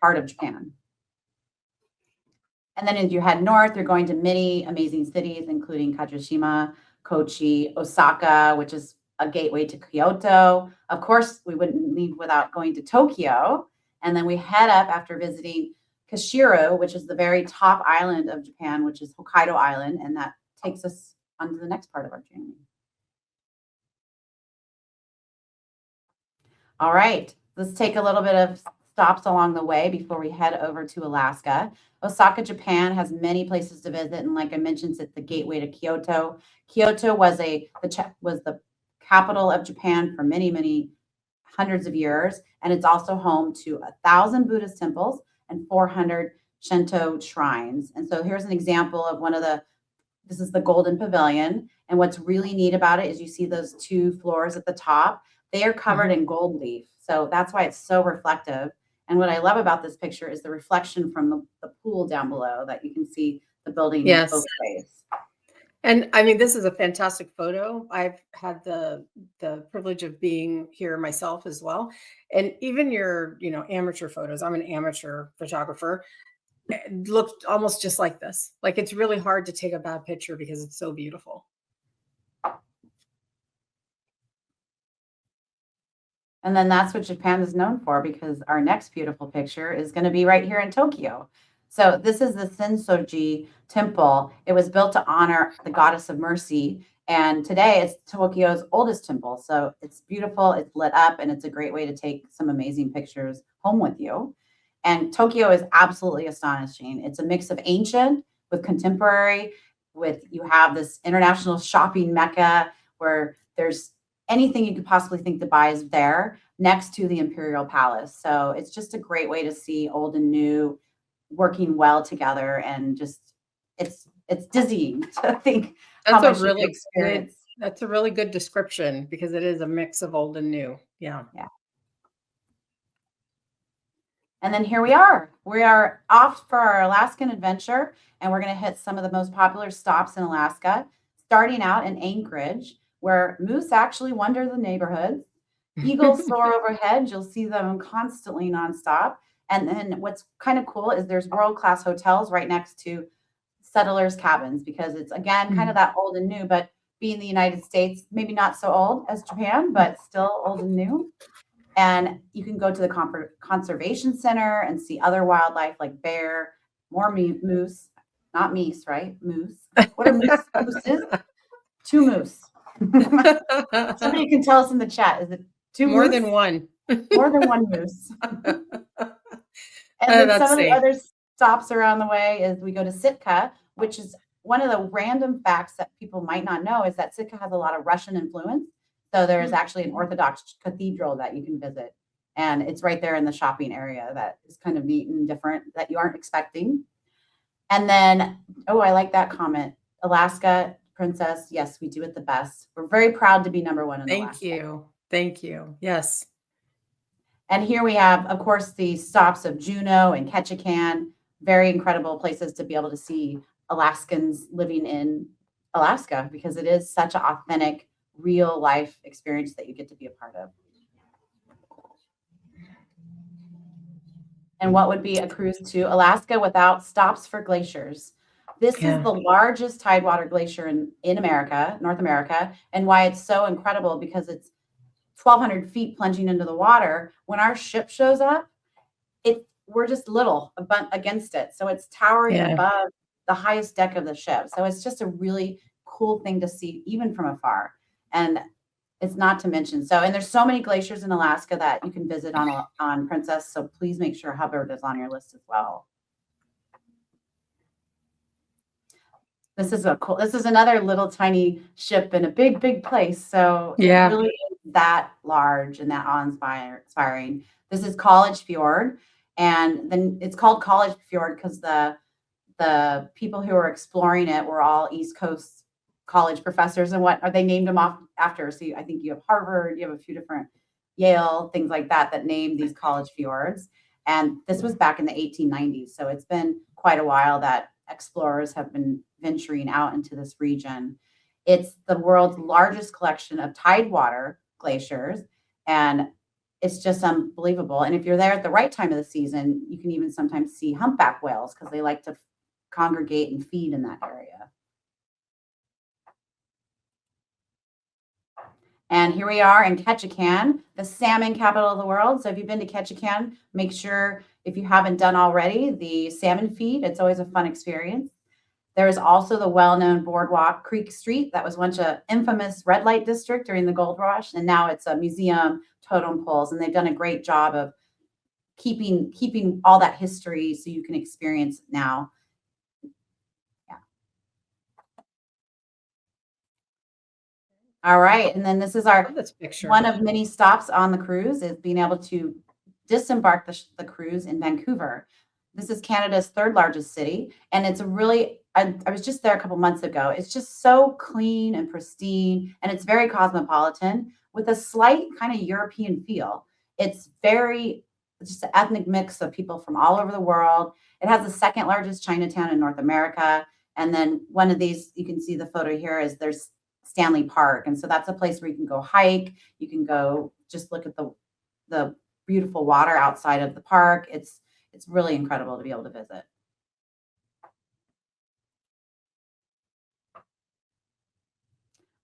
part of Japan. And then as you head north, you're going to many amazing cities, including Kagoshima, Kochi, Osaka, which is a gateway to Kyoto. Of course, we wouldn't leave without going to Tokyo. And then we head up after visiting Kashiru, which is the very top island of Japan, which is Hokkaido Island. And that takes us on to the next part of our journey. All right, let's take a little bit of stops along the way before we head over to Alaska. Osaka, Japan has many places to visit, and like I mentioned, it's the gateway to Kyoto. Kyoto was the capital of Japan for many, many hundreds of years, and it's also home to 1,000 Buddhist temples and 400 Shinto shrines. And so here's an example of this is the Golden Pavilion, and what's really neat about it is you see those two floors at the top. They are covered Mhm. in gold leaf, so that's why it's so reflective. And what I love about this picture is the reflection from the pool down below that you can see the building both Yes. ways. And I mean, this is a fantastic photo. I've had the privilege of being here myself as well. And even your, amateur photos. I'm an amateur photographer. It looked almost just like this. Like it's really hard to take a bad picture because it's so beautiful. And then that's what Japan is known for because our next beautiful picture is going to be right here in Tokyo. So this is the Sensoji Temple. It was built to honor the goddess of mercy, And today it's Tokyo's oldest temple. So it's beautiful, it's lit up, and it's a great way to take some amazing pictures home with you. And Tokyo is absolutely astonishing. It's a mix of ancient with contemporary, with you have this international shopping mecca where there's anything you could possibly think to buy is there next to the Imperial Palace. So it's just a great way to see old and new working well together, and just it's dizzying to think how That's a much you really could experience. that's a really good description because it is a mix of old and new. Yeah. Yeah. And then here we are. We are off for our Alaskan adventure, and we're going to hit some of the most popular stops in Alaska, starting out in Anchorage, where moose actually wander the neighborhoods. Eagles soar overhead. You'll see them constantly nonstop. And then what's kind of cool is there's world-class hotels right next to settlers' cabins, because it's, again, kind of that old and new, but being the United States, maybe not so old as Japan, but still old and new. And you can go to the conservation center and see other wildlife like bear, more moose, not meese, right? Moose. What are mooses? Two moose. Somebody can tell us in the chat. Is it two More moose? than one. More than one moose. And then some of the other stops around the way is we go to Sitka, which is one of the random facts that people might not know, is that Sitka has a lot of Russian influence. So there's actually an Orthodox cathedral that you can visit. And it's right there in the shopping area that is kind of neat and different that you aren't expecting. And then, oh, I like that comment. Alaska, Princess. Yes, we do it the best. We're very proud to be number one in Alaska. Thank you. Thank you. Yes. And here we have, of course, the stops of Juneau and Ketchikan. Very incredible places to be able to see Alaskans living in Alaska, because it is such an authentic, real life experience that you get to be a part of. And what would be a cruise to Alaska without stops for glaciers? This is the largest tidewater glacier in America, North America, and why it's so incredible, because it's 1,200 feet plunging into the water. When our ship shows up, we're just little against it. So it's towering above the highest deck of the ship. So it's just a really cool thing to see, even from afar. And it's not to mention. So, and there's so many glaciers in Alaska that you can visit on Princess. So please make sure Hubbard is on your list as well. This is another little tiny ship in a big, big place. So it really is that large and that awe-inspiring. This is College Fjord. And then it's called College Fjord because the people who were exploring it were all East Coast college professors, and they named them off after. So I think you have Harvard, you have a few different Yale, things like that named these college fjords. And this was back in the 1890s. So it's been quite a while that explorers have been venturing out into this region. It's the world's largest collection of tidewater glaciers, and it's just unbelievable. And if you're there at the right time of the season, you can even sometimes see humpback whales because they like to congregate and feed in that area. And here we are in Ketchikan, the salmon capital of the world. So if you've been to Ketchikan, make sure, if you haven't done already, the salmon feed. It's always a fun experience. There is also the well-known boardwalk, Creek Street. That was once an infamous red light district during the gold rush, and now it's a museum, totem poles, and they've done a great job of keeping all that history so you can experience it now. All right, and then this is our one of many stops on the cruise, is being able to disembark the cruise in Vancouver. This is Canada's third largest city, and it's a really, I was just there a couple months ago. It's just so clean and pristine, and it's very cosmopolitan with a slight kind of European feel. It's just an ethnic mix of people from all over the world. It has the second largest Chinatown in North America, and then one of these, you can see the photo here, is there's Stanley Park. And so that's a place where you can go hike. You can go just look at the beautiful water outside of the park. It's really incredible to be able to visit.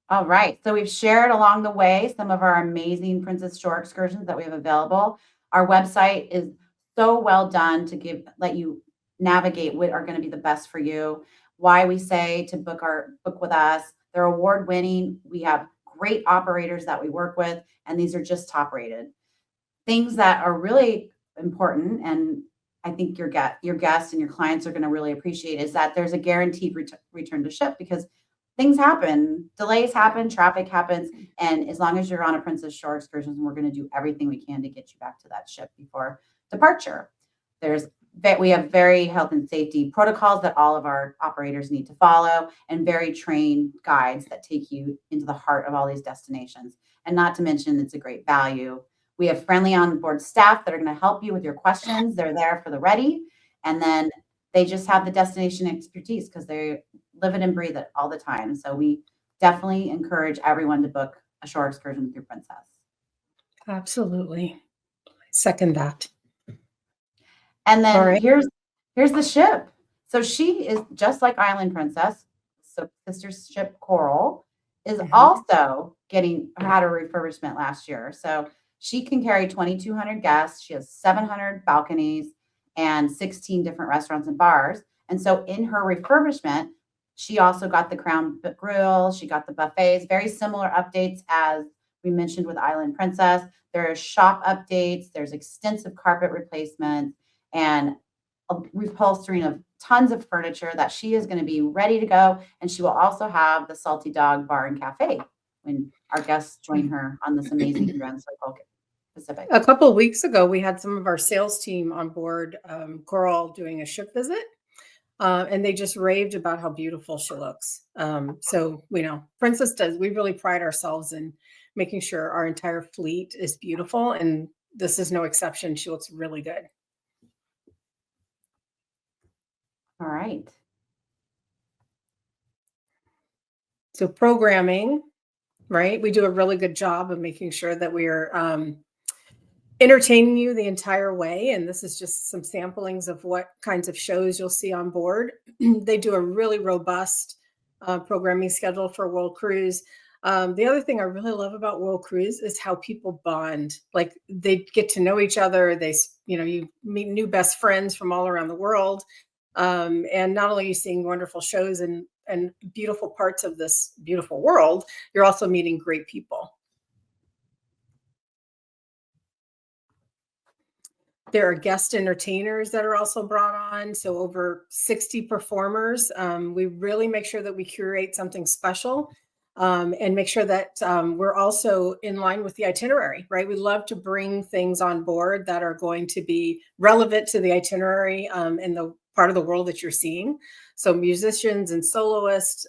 All right. So we've shared along the way some of our amazing Princess Shore excursions that we have available. Our website is so well done to let you navigate what are going to be the best for you. Why we say to book with us. They're award winning. We have great operators that we work with, and these are just top rated. Things that are really important, and I think your guests and your clients are going to really appreciate, is that there's a guaranteed return to ship, because things happen, delays happen, traffic happens, and as long as you're on a Princess Shore Excursions, we're going to do everything we can to get you back to that ship before departure. We have very health and safety protocols that all of our operators need to follow, and very trained guides that take you into the heart of all these destinations. And not to mention, it's a great value. We have friendly onboard staff that are going to help you with your questions. They're there for the ready. And then they just have the destination expertise because they live it and breathe it all the time. So we definitely encourage everyone to book a shore excursion through Princess. Absolutely. Second that. And then here's the ship. So she is just like Island Princess. So sister ship Coral is also had a refurbishment last year. So she can carry 2,200 guests. She has 700 balconies and 16 different restaurants and bars. And so in her refurbishment, she also got the Crown Grill. She got the buffets, very similar updates as we mentioned with Island Princess. There's shop updates. There's extensive carpet replacements and a reupholstering of tons of furniture that she is going to be ready to go. And she will also have the Salty Dog Bar and Cafe when our guests join her on this amazing Grand Circle Pacific. A couple of weeks ago, we had some of our sales team on board Coral doing a ship visit, and they just raved about how beautiful she looks. So, Princess we really pride ourselves in making sure our entire fleet is beautiful, and this is no exception. She looks really good. All right. So programming, right? We do a really good job of making sure that we are entertaining you the entire way. And this is just some samplings of what kinds of shows you'll see on board. They do a really robust programming schedule for World Cruise. The other thing I really love about World Cruise is how people bond. Like they get to know each other. You meet new best friends from all around the world. And not only are you seeing wonderful shows and beautiful parts of this beautiful world, you're also meeting great people. There are guest entertainers that are also brought on. So over 60 performers. We really make sure that we curate something special and make sure that we're also in line with the itinerary, right? We love to bring things on board that are going to be relevant to the itinerary and the part of the world that you're seeing. So musicians and soloists,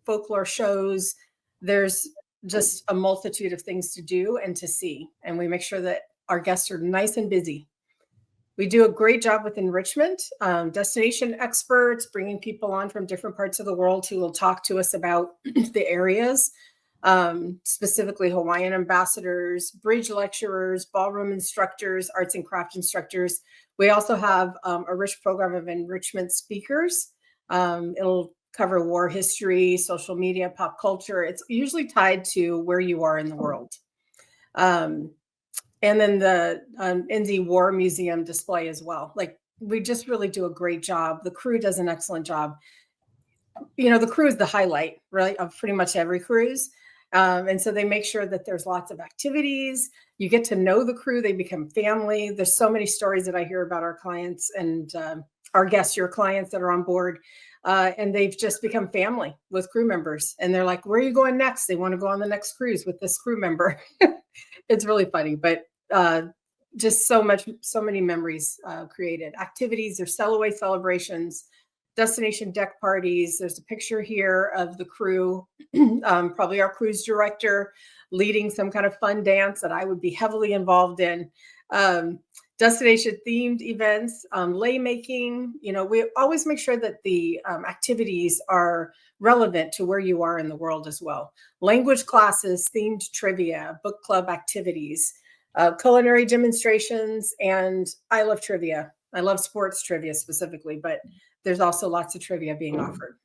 folklore shows, there's just a multitude of things to do and to see. And we make sure that our guests are nice and busy. We do a great job with enrichment, destination experts, bringing people on from different parts of the world who will talk to us about the areas, specifically Hawaiian ambassadors, bridge lecturers, ballroom instructors, arts and craft instructors. We also have a rich program of enrichment speakers. It'll cover war history, social media, pop culture. It's usually tied to where you are in the world. And then the NZ War Museum display as well. Like we just really do a great job. The crew does an excellent job. The crew is the highlight, right, of pretty much every cruise. And so they make sure that there's lots of activities. You get to know the crew. They become family. There's so many stories that I hear about our clients and our guests, your clients that are on board. And they've just become family with crew members. And they're like, where are you going next? They want to go on the next cruise with this crew member. It's really funny, but just so many memories created. Activities, there's sail-away celebrations, destination deck parties. There's a picture here of the crew, probably our cruise director leading some kind of fun dance that I would be heavily involved in. Destination themed events, lei making. We always make sure that the activities are relevant to where you are in the world as well. Language classes, themed trivia, book club activities, culinary demonstrations, and I love trivia. I love sports trivia specifically, but there's also lots of trivia being offered.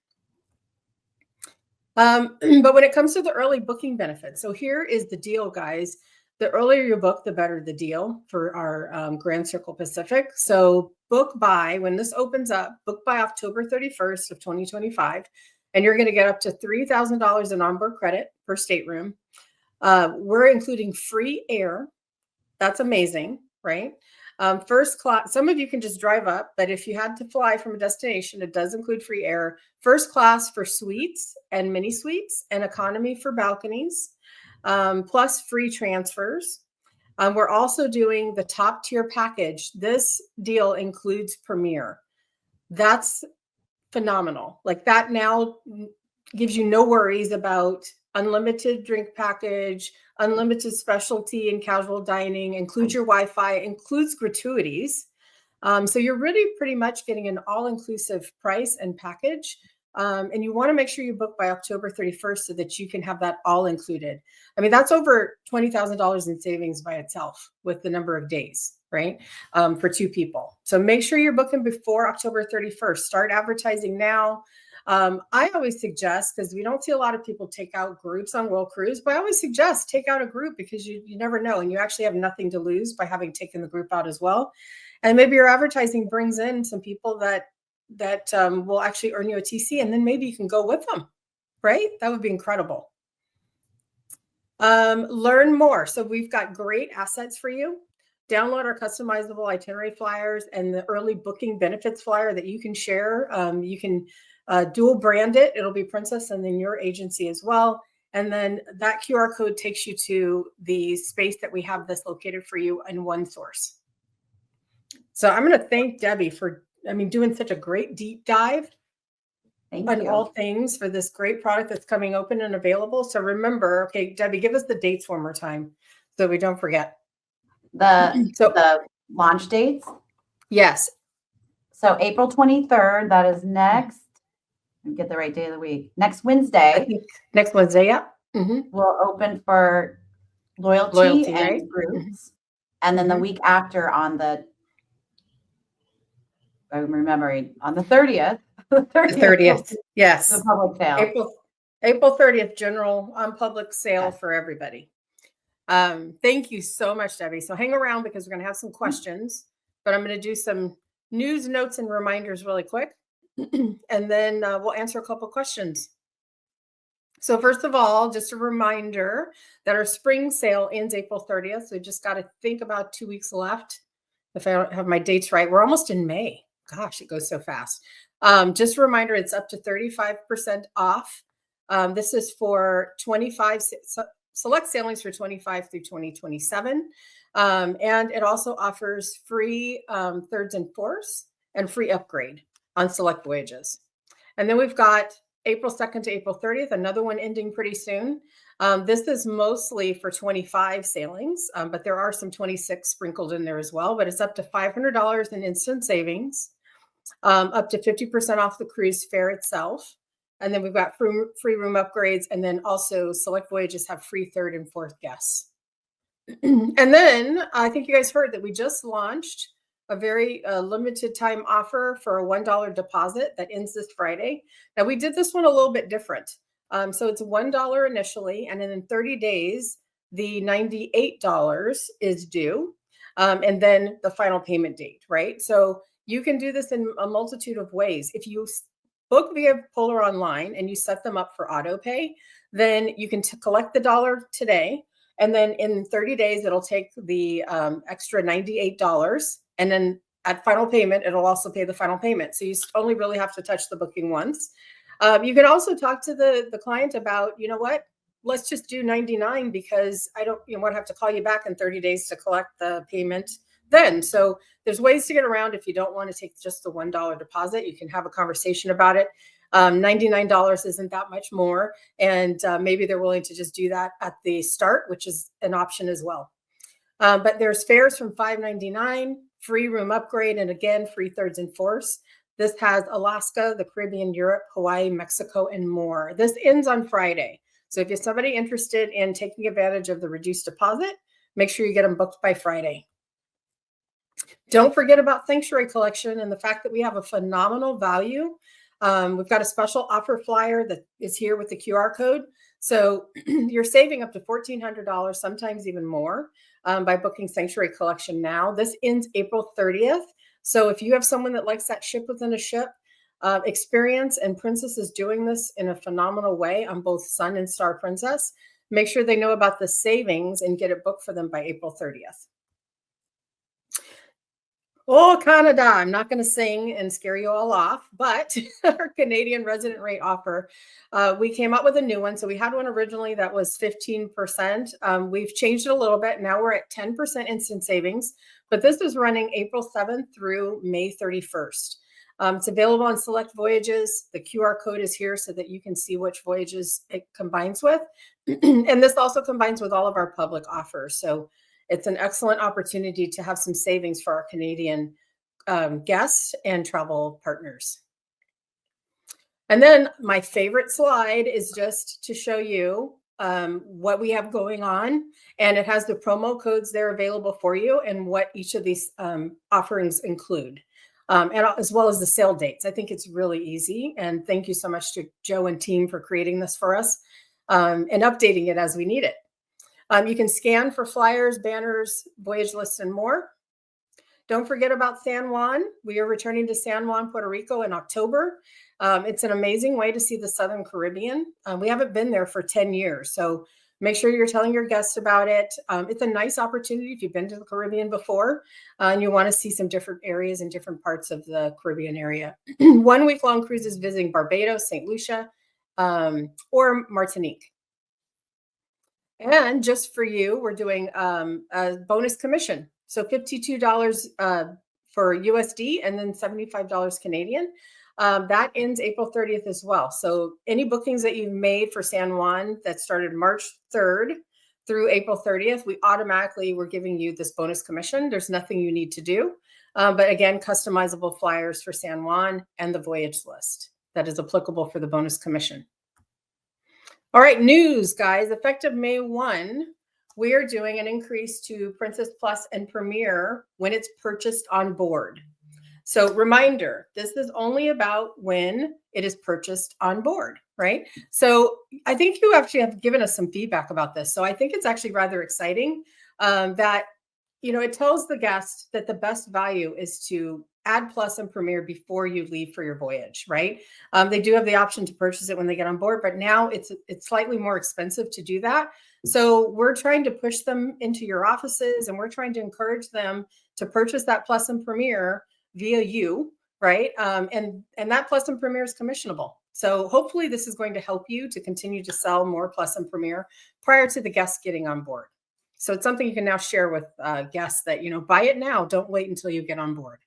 But when it comes to the early booking benefits, so here is the deal, guys. The earlier you book, the better the deal for our Grand Circle Pacific. So when this opens up, book by October 31st of 2025. and you're going to get up to $3,000 in onboard credit per stateroom. We're including free air. That's amazing, right? First class, some of you can just drive up, but if you had to fly from a destination, it does include free air. First class for suites and mini suites, and economy for balconies, plus free transfers. We're also doing the top tier package. This deal includes Premier. That's phenomenal. Like that now gives you no worries about unlimited drink package, unlimited specialty and casual dining, includes your Wi-Fi, includes gratuities. So you're really pretty much getting an all-inclusive price and package. And you want to make sure you book by October 31st so that you can have that all included. I mean, that's over $20,000 in savings by itself with the number of days, right? For two people. So make sure you're booking before October 31st. Start advertising now. I always suggest, because we don't see a lot of people take out groups on World Cruise, but I always suggest take out a group because you never know. And you actually have nothing to lose by having taken the group out as well. And maybe your advertising brings in some people that will actually earn you a TC, and then maybe you can go with them, right? That would be incredible. Learn more. So we've got great assets for you. Download our customizable itinerary flyers and the early booking benefits flyer that you can share. You can dual brand it. It'll be Princess and then your agency as well. And then that QR code takes you to the space that we have this located for you in one source. So I'm going to thank Debbie for, doing such a great deep dive on all things for this great product that's coming open and available. So remember, okay, Debbie, give us the dates one more time so we don't forget. The launch dates? Yes. So April 23rd, that is next. Get the right day of the week. Next Wednesday. I think next Wednesday, yeah. We'll open for loyalty and right? groups. And then the week after on the, I'm remembering, on the 30th. The 30th, yes. The public sale. April 30th, general on public sale for everybody. Thank you so much, Debbie. So hang around because we're going to have some questions, but I'm going to do some news, notes, and reminders really quick. And then we'll answer a couple questions. So first of all, just a reminder that our spring sale ends April 30th. So we just got to think about 2 weeks left. If I don't have my dates right, we're almost in May. Gosh, it goes so fast. Just a reminder, it's up to 35% off. This is for 25 select sailings for 25 through 2027. And it also offers free thirds and fourths and free upgrade on select voyages. And then we've got April 2nd to April 30th, another one ending pretty soon. This is mostly for 25 sailings, but there are some 26 sprinkled in there as well, but it's up to $500 in instant savings, up to 50% off the cruise fare itself. And then we've got free room upgrades, and then also select voyages have free third and fourth guests. And then I think you guys heard that we just launched a very limited time offer for a $1 deposit that ends this Friday. Now we did this one a little bit different. So it's $1 initially, and then in 30 days, the $98 is due, and then the final payment date, right? So you can do this in a multitude of ways. If you book via Polar Online and you set them up for auto pay, then you can collect the dollar today, and then in 30 days, it'll take the extra $98, and then at final payment, it'll also pay the final payment. So you only really have to touch the booking once. You can also talk to the client about, you know what, let's just do 99 because I don't want to have to call you back in 30 days to collect the payment then. So there's ways to get around. If you don't want to take just the $1 deposit, you can have a conversation about it. $99 isn't that much more. And maybe they're willing to just do that at the start, which is an option as well. But there's fares from $5.99, free room upgrade, and again, free thirds and fourths. This has Alaska, the Caribbean, Europe, Hawaii, Mexico, and more. This ends on Friday. So if you're somebody interested in taking advantage of the reduced deposit, make sure you get them booked by Friday. Don't forget about Sanctuary Collection and the fact that we have a phenomenal value. We've got a special offer flyer that is here with the QR code. So you're saving up to $1,400, sometimes even more, by booking Sanctuary Collection now. This ends April 30th. So if you have someone that likes that ship within a ship, experience, and Princess is doing this in a phenomenal way on both Sun and Star Princess. Make sure they know about the savings and get it booked for them by April 30th. Oh, Canada. I'm not going to sing and scare you all off, but our Canadian resident rate offer, we came up with a new one. So we had one originally that was 15%. We've changed it a little bit. Now we're at 10% instant savings, but this is running April 7th through May 31st. It's available on select voyages. The QR code is here so that you can see which voyages it combines with. And this also combines with all of our public offers. So it's an excellent opportunity to have some savings for our Canadian guests and travel partners. And then my favorite slide is just to show you what we have going on. And it has the promo codes there available for you and what each of these offerings include, and as well as the sale dates. I think it's really easy. And thank you so much to Joe and team for creating this for us and updating it as we need it. You can scan for flyers, banners, voyage lists, and more. Don't forget about San Juan. We are returning to San Juan, Puerto Rico in October. It's an amazing way to see the Southern Caribbean. We haven't been there for 10 years, so make sure you're telling your guests about it. It's a nice opportunity if you've been to the Caribbean before and you want to see some different areas in different parts of the Caribbean area. 1 week long cruises visiting Barbados, St. Lucia, or Martinique. And just for you, we're doing a bonus commission. So $52 for USD and then $75 Canadian. That ends April 30th as well. So any bookings that you've made for San Juan that started March 3rd through April 30th, we're giving you this bonus commission. There's nothing you need to do. But again, customizable flyers for San Juan and the voyage list that is applicable for the bonus commission. All right, news, guys. Effective May 1, we are doing an increase to Princess Plus and Premier when it's purchased on board. So reminder, this is only about when it is purchased on board, right? So I think you actually have given us some feedback about this. So I think it's actually rather exciting that, it tells the guest that the best value is to add Plus and Premier before you leave for your voyage, right? They do have the option to purchase it when they get on board, but now it's slightly more expensive to do that. So we're trying to push them into your offices, and we're trying to encourage them to purchase that Plus and Premier via you, right? And that Plus and Premier is commissionable. So hopefully this is going to help you to continue to sell more Plus and Premier prior to the guests getting on board. So it's something you can now share with guests that, buy it now. Don't wait until you get on board.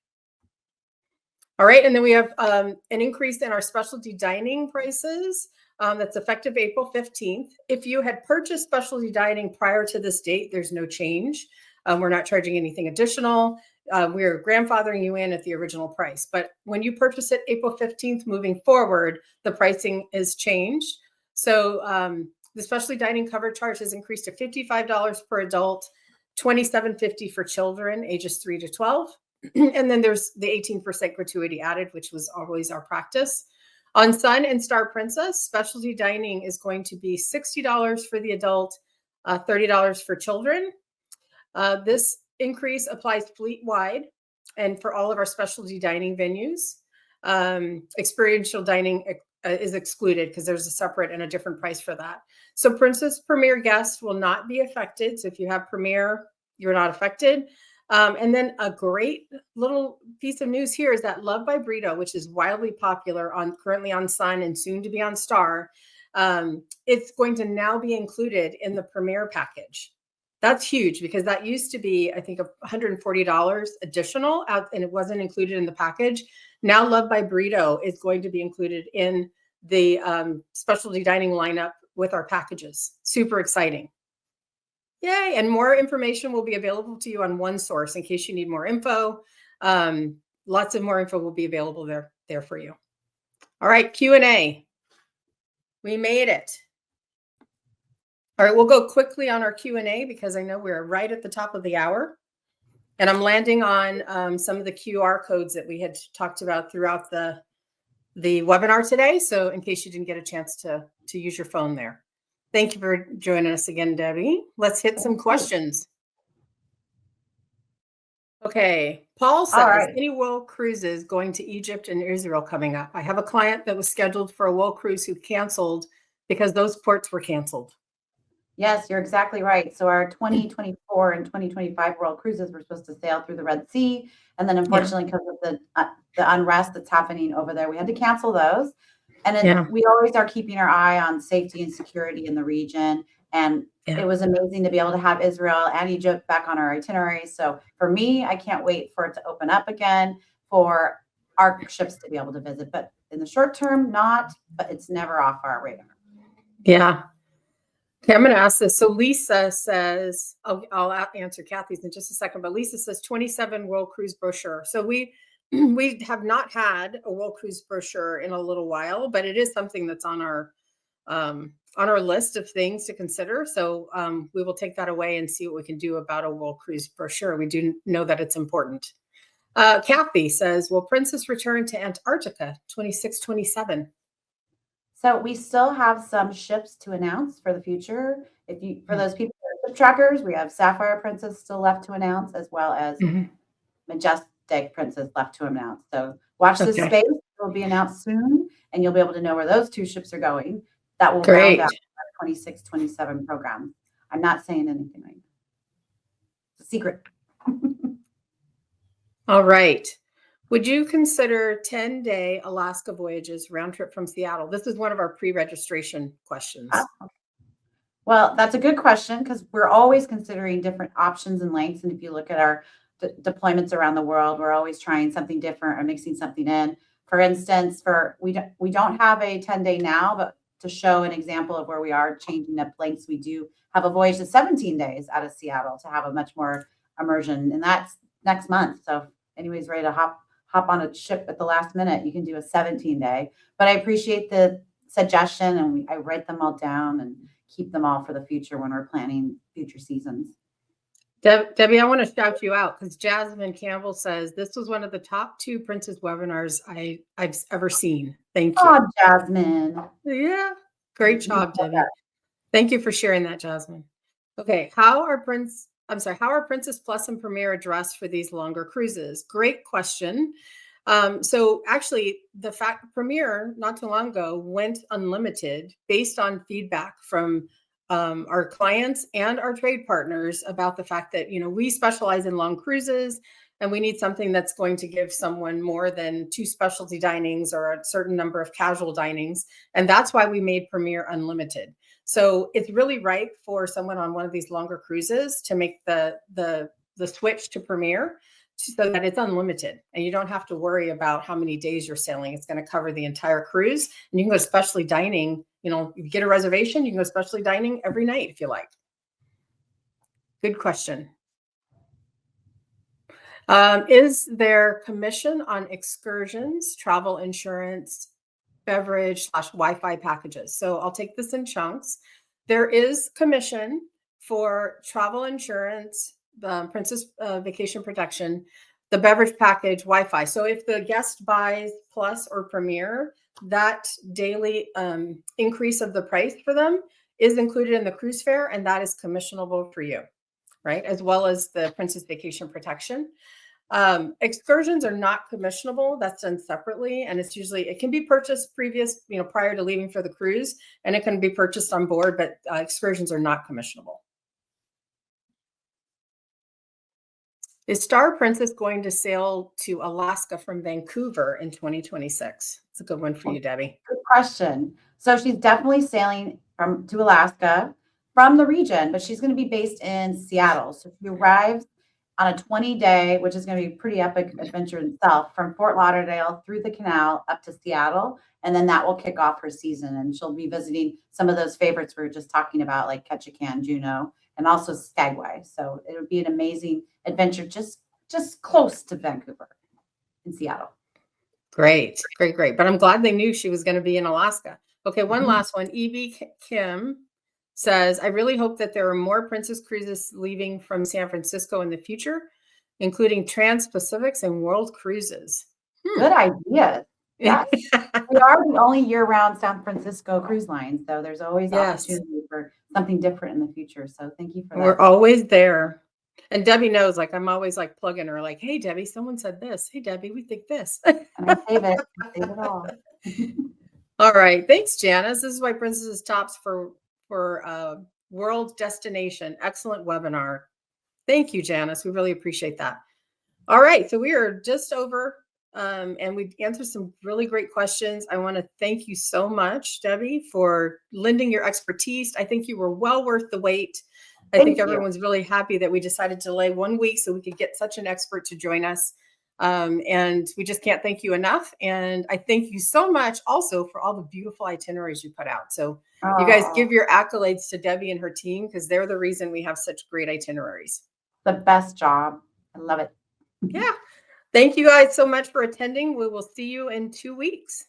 All right. And then we have an increase in our specialty dining prices that's effective April 15th. If you had purchased specialty dining prior to this date, there's no change. We're not charging anything additional. We're grandfathering you in at the original price. But when you purchase it April 15th, moving forward, the pricing is changed. So the specialty dining cover charge has increased to $55 per adult, $27.50 for children ages 3 to 12. And then there's the 18% gratuity added, which was always our practice. On Sun and Star Princess, specialty dining is going to be $60 for the adult, $30 for children. This increase applies fleet-wide and for all of our specialty dining venues. Experiential dining is excluded because there's a separate and a different price for that. So Princess Premier guests will not be affected. So if you have Premier, you're not affected. And then a great little piece of news here is that Love by Brito, which is wildly popular currently on Sun and soon to be on Star, it's going to now be included in the Premier package. That's huge because that used to be, I think, $140 additional and it wasn't included in the package. Now Love by Brito is going to be included in the specialty dining lineup with our packages. Super exciting. Yay. And more information will be available to you on one source in case you need more info. Lots of more info will be available there for you. All right, Q&A. We made it. All right, we'll go quickly on our Q&A because I know we're right at the top of the hour. And I'm landing on some of the QR codes that we had talked about throughout the webinar today. So in case you didn't get a chance to use your phone there. Thank you for joining us again, Debbie. Let's hit some questions. Okay. Paul All says, right. any world cruises going to Egypt and Israel coming up? I have a client that was scheduled for a world cruise who canceled because those ports were canceled. Yes, you're exactly right. So our 2024 and 2025 world cruises were supposed to sail through the Red Sea, and then unfortunately, because of the unrest that's happening over there, we had to cancel those. And then we always are keeping our eye on safety and security in the region. And it was amazing to be able to have Israel and Egypt back on our itinerary. So for me, I can't wait for it to open up again for our ships to be able to visit. But in the short term, not, but it's never off our radar. Yeah. Okay, I'm going to ask this. So Lisa says, I'll answer Kathy's in just a second, but Lisa says 27 World Cruise brochure. So we have not had a World Cruise brochure in a little while, but it is something that's on our list of things to consider. So we will take that away and see what we can do about a World Cruise brochure. We do know that it's important. Kathy says, will Princess return to Antarctica 26-27? So we still have some ships to announce for the future. For those people who are ship trackers, we have Sapphire Princess still left to announce, as well as Majestic Princess left to announce. So watch this space; it will be announced soon, and you'll be able to know where those two ships are going. That will round out our 26-27 program. I'm not saying anything right now. It's a secret. All right. Would you consider 10-day Alaska voyages round trip from Seattle? This is one of our pre-registration questions. Well, that's a good question because we're always considering different options and lengths. And if you look at our deployments around the world, we're always trying something different or mixing something in. For instance, we don't have a 10-day now, but to show an example of where we are changing up lengths, we do have a voyage to 17 days out of Seattle to have a much more immersion, and that's next month. So if anybody's ready to hop on a ship at the last minute, you can do a 17-day. But I appreciate the suggestion, and I write them all down and keep them all for the future when we're planning future seasons. Debbie, I want to shout you out because Jasmine Campbell says this was one of the top 2 Princess webinars I've ever seen. Thank you. Oh, Jasmine. Yeah. Great job, Debbie. Thank you for sharing that, Jasmine. Okay. How are Princess Plus and Premier addressed for these longer cruises? Great question. So actually, the fact Premier not too long ago went unlimited based on feedback from our clients and our trade partners about the fact that, we specialize in long cruises and we need something that's going to give someone more than 2 specialty dinings or a certain number of casual dinings. And that's why we made Premier unlimited. So it's really ripe for someone on one of these longer cruises to make the switch to Premier so that it's unlimited and you don't have to worry about how many days you're sailing. It's going to cover the entire cruise, and you can go to specialty dining. You get a reservation, you can go to specialty dining every night if you like. Good question. Is there commission on excursions, travel insurance, beverage / Wi-Fi packages? So I'll take this in chunks. There is commission for travel insurance, the Princess Vacation Protection, the beverage package, Wi-Fi. So if the guest buys Plus or Premier, that daily increase of the price for them is included in the cruise fare, and that is commissionable for you, right? As well as the Princess Vacation Protection. Excursions are not commissionable. That's done separately, and it can be purchased prior to leaving for the cruise, and it can be purchased on board, but excursions are not commissionable. Is Star Princess going to sail to Alaska from Vancouver in 2026? It's a good one for you, Debbie. Good question. So she's definitely sailing to Alaska from the region, but she's going to be based in Seattle. So she arrives on a 20-day, which is going to be a pretty epic adventure itself, from Fort Lauderdale through the canal up to Seattle. And then that will kick off her season. And she'll be visiting some of those favorites we were just talking about, like Ketchikan, Juneau, and also Skagway. So it would be an amazing adventure just close to Vancouver in Seattle. Great. But I'm glad they knew she was going to be in Alaska. Okay, one last one. E.B. Kim says, I really hope that there are more Princess Cruises leaving from San Francisco in the future, including Trans-Pacifics and World Cruises. Good idea. Yes. We are the only year-round San Francisco cruise line, so there's always opportunity for something different in the future. So thank you for that. We're always there. And Debbie knows, like, I'm always like plugging her, like, hey, Debbie, someone said this. Hey, Debbie, we think this. And I save it. I save it all. All right. Thanks, Janice. This is White Princess's Tops for World Destination. Excellent webinar. Thank you, Janice. We really appreciate that. All right. So we are just over and we answered some really great questions. I want to thank you so much, Debbie, for lending your expertise. I think you were well worth the wait. I think everyone's really happy that we decided to delay 1 week so we could get such an expert to join us. And we just can't thank you enough. And I thank you so much also for all the beautiful itineraries you put out. So you guys give your accolades to Debbie and her team because they're the reason we have such great itineraries. The best job. I love it. Yeah. Thank you guys so much for attending. We will see you in 2 weeks.